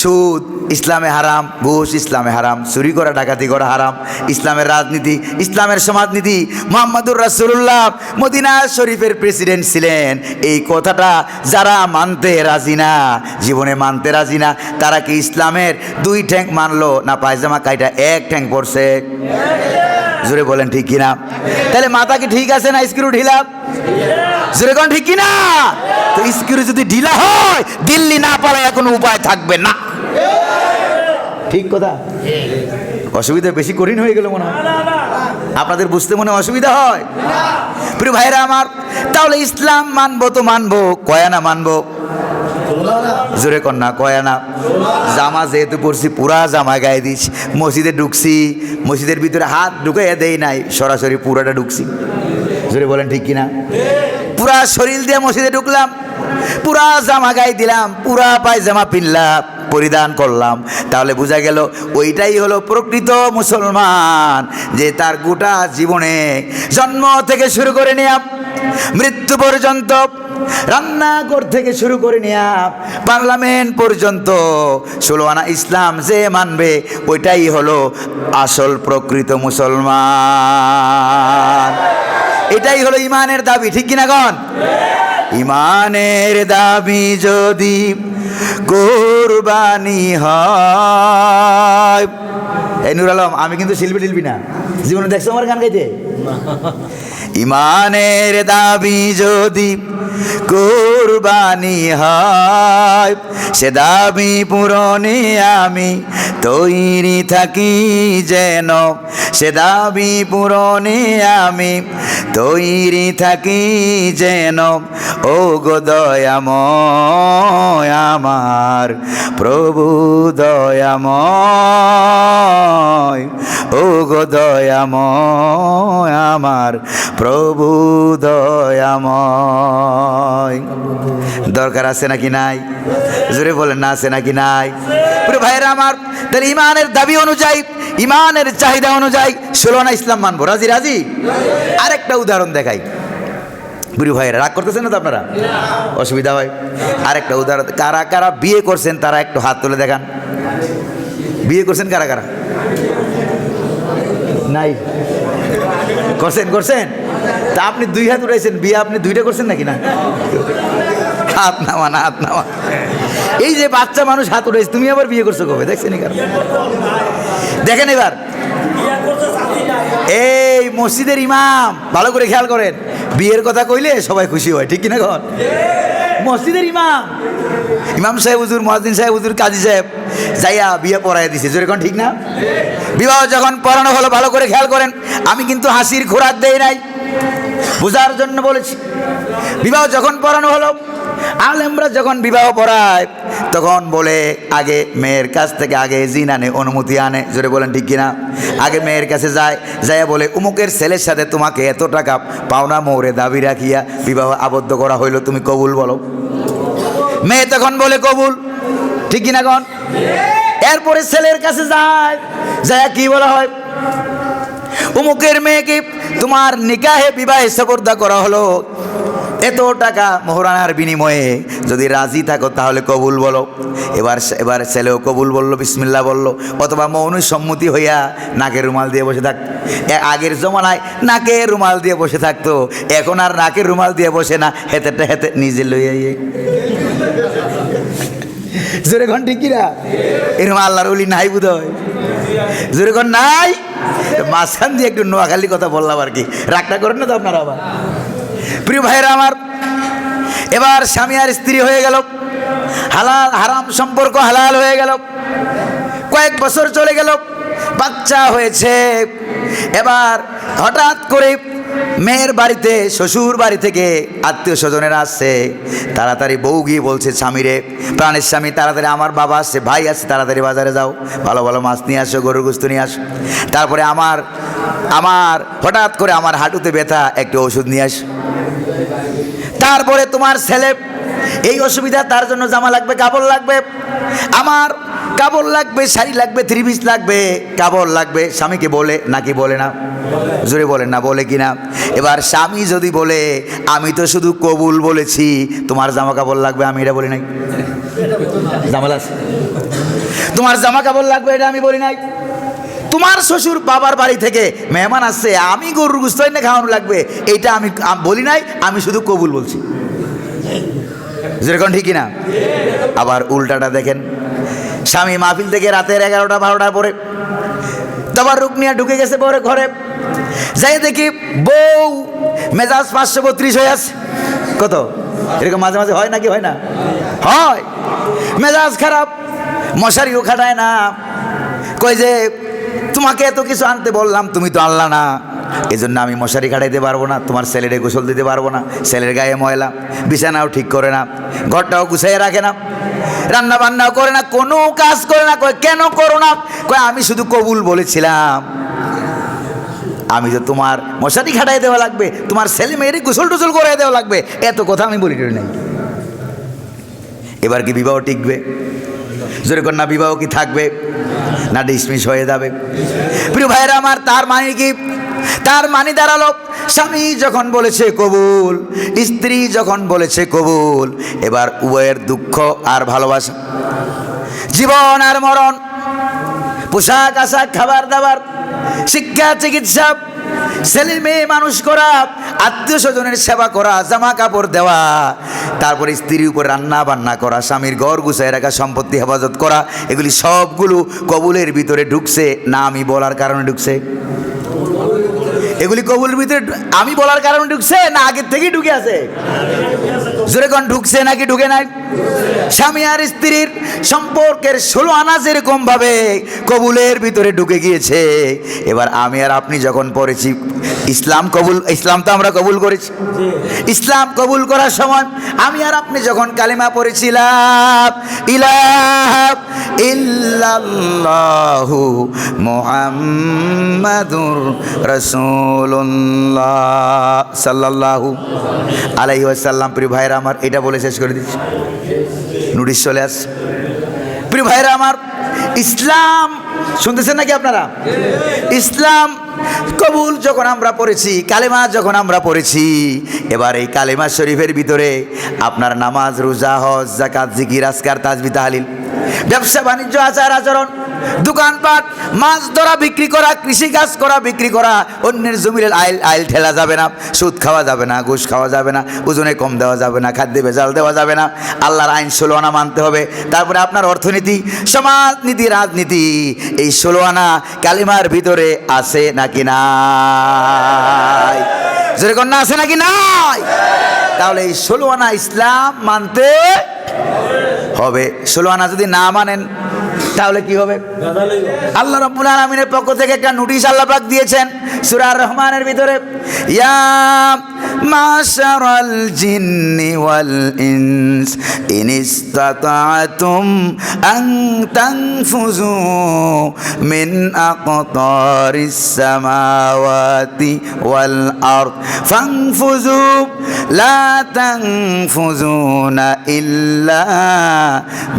সুদ ইসলামে হারাম, ঘুষ ইসলামে হারাম, চুরি করা ডাকাতি করা হারাম। ইসলামের রাজনীতি, ইসলামের সমাজনীতি, মুহাম্মদুর রাসূলুল্লাহ মদিনা শরীফের প্রেসিডেন্ট ছিলেন, এই কথাটা যারা মানতে রাজি না, জীবনে মানতে রাজি না, তারা কি ইসলামের 2 ঠ্যাং মানলো না পায়জামা কাইটা এক ঠ্যাং পড়ছে? জোরে বলেন ঠিক কিনা? তাহলে মাথা কি ঠিক আছে না স্ক্রু ঢিলা? জোরে কোন ঠিক কিনা? তো স্ক্রু যদি ঢিলা হয়, দিল্লি না পালায় কোনো উপায় থাকবে না। ঠিক কথা? অসুবিধা বেশি কঠিন হয়ে গেল মনে হয়, আপনাদের বুঝতে মনে অসুবিধা হয়? প্রিয় ভাইরা আমার, তাহলে ইসলাম মানবো তো মানবো, কয়ানা মানবো? জোরে কন্যা কয়ানা? জামা যেহেতু পড়ছি, পুরা জামা গায়ে দিস, মসজিদে ঢুকছি, মসজিদের ভিতরে হাত ঢুকাইয়া দেই নাই, সরাসরি পুরাটা ঢুকছি। জোরে বলেন ঠিক কিনা? পুরা শরীর দিয়ে মসজিদে ঢুকলাম, পুরা জামা গায়ে দিলাম, পুরা পায়জামা পিনলাম, পরিধান করলাম, তাহলে বোঝা গেল ওইটাই হলো প্রকৃত মুসলমান, যে তার গোটা জীবনে জন্ম থেকে শুরু করে নিয়ে মৃত্যু পর্যন্ত রান্নাঘর থেকে শুরু করে নিয়ে পার্লামেন্ট পর্যন্ত 16 আনা ইসলাম যে মানবে ওইটাই হলো আসল প্রকৃত মুসলমান। এটাই হলো ইমানের দাবি, ঠিক কিনা গণ? ইমানের দাবি যদি কোরবানি হয়। এই নুর আলম, আমি কিন্তু শিল্পী না, জীবনে দেখছো আমার গান গাইতে? ইমানের দাবি যদি কোরবানি হয়, সে দাবি পূরণে আমি তৈরি থাকি যেন, সে দাবি পূরণে আমি তৈরি থাকি যেন। ও গো দয়াময় আমার প্রভু দয়াময়, ও গো দয়াময় আমার প্রভু দয়াময়। দরকার আছে নাকি নাই? জোরে বলেন না, আছে নাকি নাই? প্রিয় ভাইয়েরা আমার, তাহলে ইমানের দাবি অনুযায়ী, ইমানের চাহিদা অনুযায়ী 16 আনা ইসলাম মানবো। রাজি? রাজি? আরেকটা উদাহরণ দেখাই। প্রিয় ভাইয়েরা, রাগ করতেছেন না তো আপনারা? অসুবিধা হয়? আরেকটা উদাহরণ। কারা কারা বিয়ে করছেন তারা একটু হাত তুলে দেখান। বিয়ে করছেন কারা কারা? নাই? করছেন? করছেন? তা আপনি 2 হাত উঠাইছেন, বিয়ে আপনি 2টা করছেন নাকি? না, হাত নামা না, হাত নামা। এই যে বাচ্চা মানুষ হাত উঠাইছে, তুমি আবার বিয়ে করছো কবে? দেখছেন? দেখেন এবার, এই মসজিদের ইমাম, ভালো করে খেয়াল করেন, বিয়ের কথা কইলে সবাই খুশি হয়, ঠিক কিনা কন? মসজিদের ইমাম সাহেব হুজুর, মুয়াজ্জিন সাহেব হুজুর, কাজী সাহেব যাইয়া বিয়ে পড়াইয়া দিছে, যেরকম ঠিক না? বিবাহ যখন পড়ানো হলো, ভালো করে খেয়াল করেন, আমি কিন্তু হাসির খোরাক দেই নাই, বোঝার জন্য বলেছি। বিবাহ যখন পড়ানো হলো, আলেমরা যখন বিবাহ পড়ায় তখন বলে আগে মেয়ের কাছ থেকে আগে জিন আনে, অনুমতি আনে, জোরে বলেন ঠিক কিনা? আগে মেয়ের কাছে যায়, যাইয়া বলে উমুকের ছেলের সাথে তোমাকে এত টাকা পাওনা মোহরে দাবি রাখিয়া বিবাহ আবদ্ধ করা হইল, তুমি কবুল বলো। মেয়ে তখন বলে কবুল, ঠিক কিনা গণ? এরপরে ছেলের কাছে যায়, যাইয়া কি বলা হয়? উমুকের মেয়েকে তোমার নিকাহে বিবাহে সপর্দা করা হলো, এত টাকা মোহরানার বিনিময়ে, যদি রাজি থাকো তাহলে কবুল বলো। এবার ছেলেও কবুল বললো, বিসমিল্লাহ বললো, অথবা মৌন সম্মতি হইয়া নাকের রুমাল দিয়ে বসে থাক। আগের জমানায় নাকের রুমাল দিয়ে বসে থাকতো, এখন আর নাকের রুমাল দিয়ে বসে না, হেতেটা হেতে নিজে লইয়া। জোরে ঘন ঠিক কিনা? এরকম আল্লাহর ওলি নাই বোধ হয়, জোরে ঘন নাই। মাঝখান দিয়ে একটু নোয়াখালী কথা বললাম আর কি, রাগটা করেন না তো আপনারা আবার। প্রিয় ভাইরা আমার, এবার স্বামী আর স্ত্রী হয়ে গেল, হালাল হারাম সম্পর্ক হালাল হয়ে গেল। কয়েক বছর চলে গেল, বাচ্চা হয়েছে। এবার হঠাৎ করে মেয়ের বাড়িতে, শ্বশুর বাড়ি থেকে আত্মীয় স্বজনেরা আসছে। তাড়াতাড়ি বউ গিয়ে বলছে স্বামীরে, প্রাণের স্বামী, তাড়াতাড়ি আমার বাবা আসছে, ভাই আসছে, তাড়াতাড়ি বাজারে যাও, ভালো ভালো মাছ নিয়ে আসো, গরুর গোশত নিয়ে আসো। তারপরে আমার হঠাৎ করে আমার হাঁটুতে ব্যথা, একটু ওষুধ নিয়ে আস। তারপরে তোমার ছেলে এই অসুবিধা, তার জন্য জামা লাগবে, কাপড় লাগবে, আমার কাপড় লাগবে, শাড়ি লাগবে, 3 পিস লাগবে, কাপড় লাগবে। স্বামীকে বলে নাকি বলে না? জোরে বলেন না, বলে কিনা? এবার স্বামী যদি বলে আমি তো শুধু কবুল বলেছি, তোমার জামা কাপড় লাগবে, আমি এটা বলি নাই। জামাল আছে, তোমার জামা কাপড় লাগবে, এটা আমি বলি নাই। তোমার শ্বশুর বাবার বাড়ি থেকে মেহমান আসছে, আমি গরুর গোশত এনে খাওয়ানো লাগবে, এইটা আমি বলি নাই, আমি শুধু কবুল বলছি। যেরকম ঠিক না? আবার উল্টাটা দেখেন, স্বামী মাহফিল থেকে রাতের 11টা 12টার পরে তাবাররুক নিয়ে ঢুকে গেছে পরে ঘরে, যাই দেখি বউ মেজাজ 532 হয়ে আছে। কত এরকম মাঝে মাঝে হয় নাকি হয় না? হয়। মেজাজ খারাপ, মশারিও খাটায় না, কই যে তোমাকে এত কিছু আনতে বললাম, তুমি তো আনলা না, এই জন্য আমি মশারি খাটাইতে পারবো না, তোমার ছেলেরে গোসল দিতে পারবো না, ছেলের গায়ে ময়লা, বিছানাও ঠিক করে না, ঘরটাও গুছাইয়ে রাখে না, রান্না বান্নাও করে না, কোনো কাজ করে না। কয় কেন করো না? কয় আমি শুধু কবুল বলেছিলাম, আমি তো তোমার মশারি খাটাই দেওয়া লাগবে, তোমার ছেলে মেয়েরই গোসল টোসল করে দেওয়া লাগবে, এত কথা আমি বলি নাই। এবার কি বিবাহ টিকবে? জোরে কর না, বিবাহ কি থাকবে না ডিসমিস হয়ে যাবে? প্রিয় ভাইরা আমার, তার মানে কি তার মানে দাঁড়ালো, স্বামী যখন বলেছে কবুল, স্ত্রী যখন বলেছে কবুল, এবার উভয়ের দুঃখ আর ভালোবাসা, জীবন আর মরণ, পোশাক আশাক, খাবার দাবার, শিক্ষা, চিকিৎসা, ছেলে মেয়ে মানুষ করা, আত্মীয় স্বজনের সেবা করা, জামা কাপড় দেওয়া, তারপরে স্ত্রীর উপর রান্না বান্না করা, স্বামীর ঘর গুছায় রাখা, সম্পত্তি হেফাজত করা, এগুলি সবগুলো কবুলের ভিতরে ঢুকছে না আমি বলার কারণে ঢুকছে? এগুলি কবুলের ভিতরে আমি বলার কারণে ঢুকছে না আগের থেকেই ঢুকে আছে? জোরে কোন ঢুকছে নাকি ঢুকে নাই? স্বামী আর স্ত্রীর সম্পর্কের 16 আনা যেরকম ভাবে কবুলের ভিতরে ঢুকে গিয়েছে, এবার আমি আর আপনি যখন পড়েছি ইসলাম কবুল, ইসলাম তো আমরা কবুল করেছি, ইসলাম কবুল করার সময় আমি আর আপনি যখন কালিমা পড়েছিলাম ইলাহা ইল্লাল্লাহু মুহাম্মাদুর রাসূলুল্লাহ সাল্লাল্লাহু আলাইহি ওয়াসাল্লাম, প্রিয় ভাইরা আমার, এটা বলে শেষ করে দিচ্ছি, নোটিশ চলে আস। প্রিয় ভাইরা আমার, ইসলাম শুনতেছেন নাকি আপনারা? ইসলাম কবুল যখন আমরা পড়েছি, কালেমা যখন আমরা পড়েছি, এবার এই কালেমা শরীফের ভিতরে আপনার নামাজ, রোজা, হজ, যাকাত, জিকির, আজকার, তাসবিহ, তাহলিল, ব্যবসা বাণিজ্য, আচার আচরণ, দোকানপাট, মাছ ধরা বিক্রি করা, কৃষিকাজ করা বিক্রি করা, অন্যের জমির আইল ঠেলা যাবে না, সুদ খাওয়া যাবে না, ঘুষ খাওয়া যাবে না, ওজনে কম দেওয়া যাবে না, খাদ্যে ভেজাল দেওয়া যাবে না, আল্লাহর আইন 16 আনা মানতে হবে। তারপরে আপনার অর্থনীতি, সমাজনীতি, রাজনীতি, এই 16 আনা কালিমার ভিতরে আছে নাকি নাই? জোরে কন্যা আছে নাকি নাই? তাহলে এই 16 আনা ইসলাম মানতে হবে। 16 আনা যদি না মানেন তাহলে কি হবে? আল্লাহ রাব্বুল আলামিনের পক্ষ থেকে একটা নোটিশ আল্লাহ পাক দিয়েছেন সূরা আর-রহমানের ভিতরে, ইয়া মাশারাল জিন্নি ওয়াল ইনস ইন ইসতাতা'তুম আন তানফুযু মিন আকতারিস সামাওয়াতি ওয়াল আরদ ফানফুযু লা তানফুযুনা ইল্লা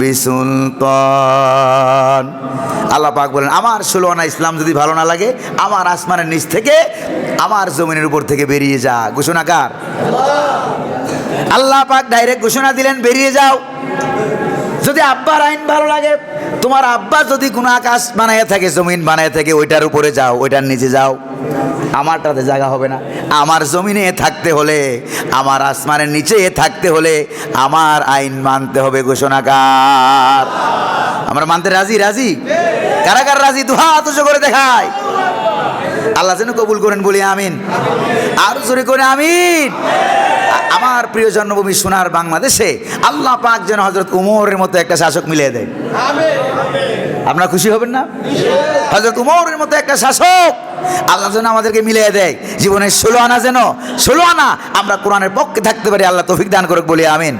বিসুলতান। আল্লাহ পাক বলেন, আমার 16 আনা ইসলাম যদি ভালো না লাগে, আমার আসমানের নিচ থেকে, আমার জমিনের উপর থেকে বেরিয়ে যা। ঘোষণাকার আল্লাহ পাক ডাইরেক্ট ঘোষণা দিলেন, বেরিয়ে যাও। যদি আব্বার আইন ভালো লাগে, তোমার আব্বা যদি কোনো আকাশ বানায় থাকে, জমিন বানায় থাকে, ওইটার উপরে যাও, ওইটার নিচে যাও, আমারটাতে জায়গা হবে না। আমার জমিনে থাকতে হলে, আমার আসমানের নিচে থাকতে হলে আমার আইন মানতে হবে। ঘোষণাকার আমরা মানতে রাজি? রাজি? কারা কারা রাজি? দুহাত উঁচু করে দেখায়। আল্লাহ যেন কবুল করেন, বলি আমিন। আর জোরে করে আমিন। আমার প্রিয় জন্মভূমি সোনার বাংলাদেশে আল্লাহ পাক যেন হযরত উমরের মতো একটা শাসক মিলিয়ে দেয়। আপনারা খুশি হবেন না? হযরত উমরের মতো একটা শাসক আল্লাহ যেন আমাদেরকে মিলিয়ে দেয়। জীবনের 16 আনা যেন 16 আনা আমরা কোরআনের পক্ষে থাকতে পারি। আল্লাহ তৌফিক দান করুক, বলি আমিন।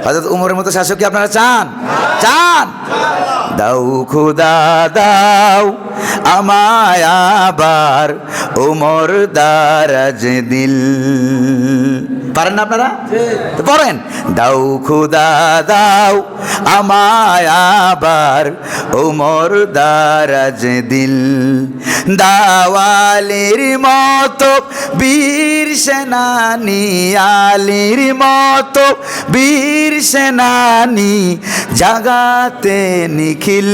হযরত উমরের মতো শাসক কি আপনারা চান? চান? দাও খোদা দাও আমায় আবার উমর দারাজ দিল। পারেন না আপনারা? তো পড়েন, দাও খোদা দাও আমায় আবার উমর দারাজ দিল। দাওয়ালির মতো বীর সেনানি, আলীর মতো বীর সেনানি, জাগাতে নিখিল।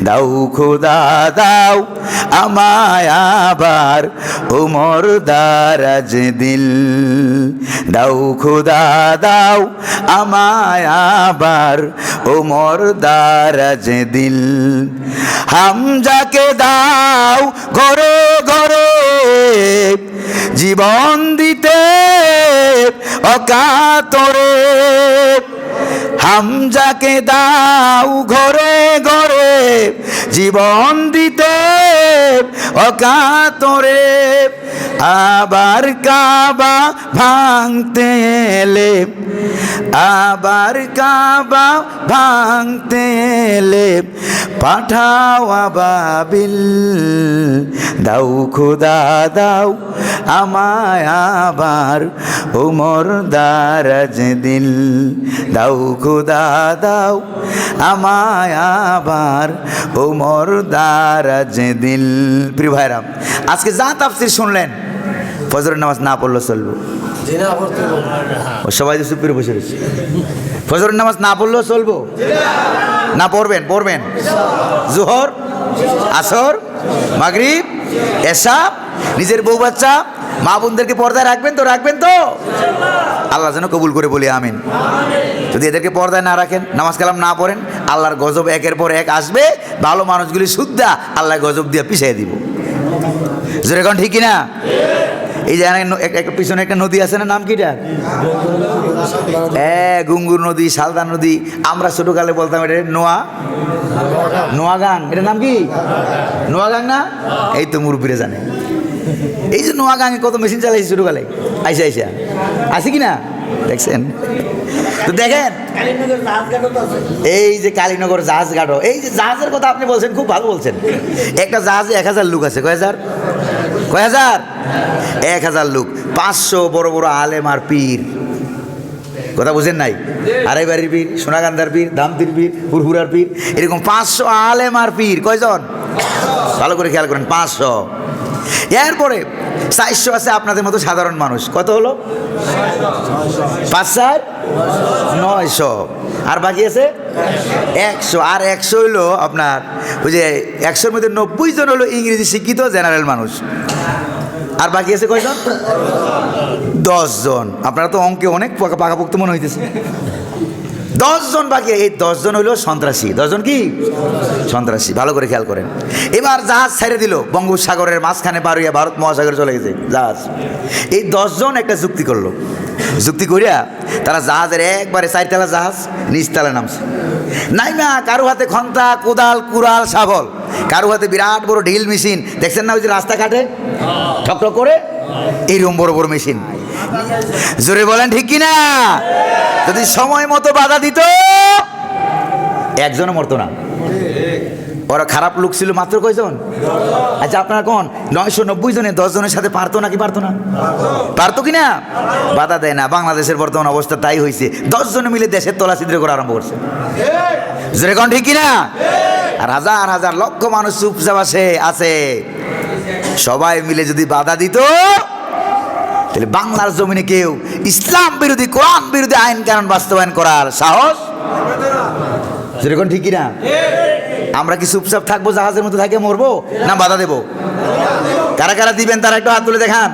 দাও খোদা দাও আমায় আবার উমর দারাজ দিল। দাও খোদা দাও আমায় আবার উমর দারাজ দিল। হামজাকে দাও ঘরে ঘরে জীবন দিতে অকাতরে। হামজাকে দাও ঘরে ঘরে জীবন দিতে অকাতরে। আবার কাবা ভাঙতে এলে, আবার কাবা ভাঙতে এলে পাঠাও আবাবিল। দাও খোদা দাও আমায় আবার উমর দারাজ দিল দাও খুদা দাও আমায় আবার উমর দারাজ দিল। প্রিয় ভাইরাম, আজকে যা তাফসীর শুনলেন, ফজরের নামাজ না পড়লেও চলবে। ও সবাই তো চুপ করে বসে রয়েছে। ফজরের নামাজ না পড়লেও চলবো না? পড়বেন পড়বেন। জোহর, আসর, মাগরিব, এশা, নিজের বউ বাচ্চা মা বোনদেরকে পর্দায় রাখবেন তো? রাখবেন তো? আল্লাহ যেন কবুল করে বলি আমিন। যদি এদেরকে পর্দায় না রাখেন, নামাজ কালাম না পড়েন, আল্লাহর গজব একের পর এক আসবে। ভালো মানুষগুলি শুদ্ধা আল্লাহ গজব দিয়ে পিছিয়ে দিব। জোরে কোন ঠিক না? এই যে একটা পিছনে একটা নদী আছে না, নাম কিটা? গুঙ্গুর নদী, শালদা নদী। আমরা ছোটকালে বলতাম এটা নোয়াগাং। এটার নাম কি? নোয়াগাং না? এই তো মুরব্বীরা জানে। এই যে নোয়াগাঙে কত মেশিন চালাইছি ছোটকালে, আইসা আইসা আছে কি না? দেখছেন তো? দেখেন এই যে কালীনগর জাহাজ ঘাটও, এই যে জাহাজের কথা আপনি বলছেন, খুব ভালো বলছেন। একটা জাহাজে 1000 লোক আছে। কয় হাজার? 1000 লোক, 500 বড় বড় আলেম আর পীর। কথা বুঝেন নাই? আড়াইবাড়ির পীর, সোনাগান্ধার পীর, দামতির পীর, হুরহুরার পীর, এরকম 500 আলেম আর পীর। কয়জন? ভালো করে খেয়াল করেন, 500। এরপরে 400 আছে আপনাদের মতো সাধারণ মানুষ। কত হলো? 5 4 900। আর বাকি আছে 100। আর 100 হইলো আপনার ওই যে 100-র মধ্যে 90 জন হলো ইংরেজি শিক্ষিত জেনারেল মানুষ। আর বাকি আছে কয়জন? 10 জন। আপনারা তো অঙ্কে অনেক পাকাপোক্ত মনে হইতেছে। 10 জন বাকি। এই 10 জন হইল সন্ত্রাসী। 10 জন কি? সন্ত্রাসী। ভালো করে খেয়াল করেন। এবার জাহাজ ছেড়ে দিল, বঙ্গোপসাগরের মাঝখানে পার হইয়া ভারত মহাসাগরে চলে গেছে জাহাজ। এই 10 জন একটা যুক্তি করলো। যুক্তি করিয়া তারা জাহাজের একবারে 4 তলা জাহাজ নিচতলায় নামছে। নাইমা কারো হাতে খন্তা, কোদাল, কুড়াল, শাবল, কারো হাতে বিরাট বড় ঢিল মেশিন। দেখছেন না ওই যে রাস্তাঘাটে ঠকঠক করে এইরকম বড় বড় মেশিন? জোরে বলেন ঠিক কিনা? যদি সময় মতো বাধা দিত, একজনও মরতো না। ওরা খারাপ লোক ছিল মাত্র কয়জন? আচ্ছা আপনারা কোন 990 জনে 10 জনের সাথে পারতো নাকি পারতো না? পারতো কিনা? বাধা দেয় না। বাংলাদেশের বর্তমান অবস্থা তাই হয়েছে। 10 জনে মিলে দেশের তলা ছিদ্র করা আরম্ভ করছে। জোরে কোন ঠিক কিনা? আর হাজার হাজার লক্ষ মানুষ চুপচাপ আছে। সবাই মিলে যদি বাধা দিত, তাহলে বাংলার জমিনে কেউ ইসলাম বিরোধী, কোরআন বিরোধী আইন কানুন বাস্তবায়ন করার সাহস। যেরকম ঠিক কিনা? আমরা কি চুপচাপ থাকবো, জাহাজের মধ্যে থাকে মরবো, না বাধা দেব? কারা কারা দিবেন তারা একটু হাত তুলে দেখান।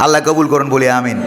আল্লাহ কবুল করুন বলি আমিন।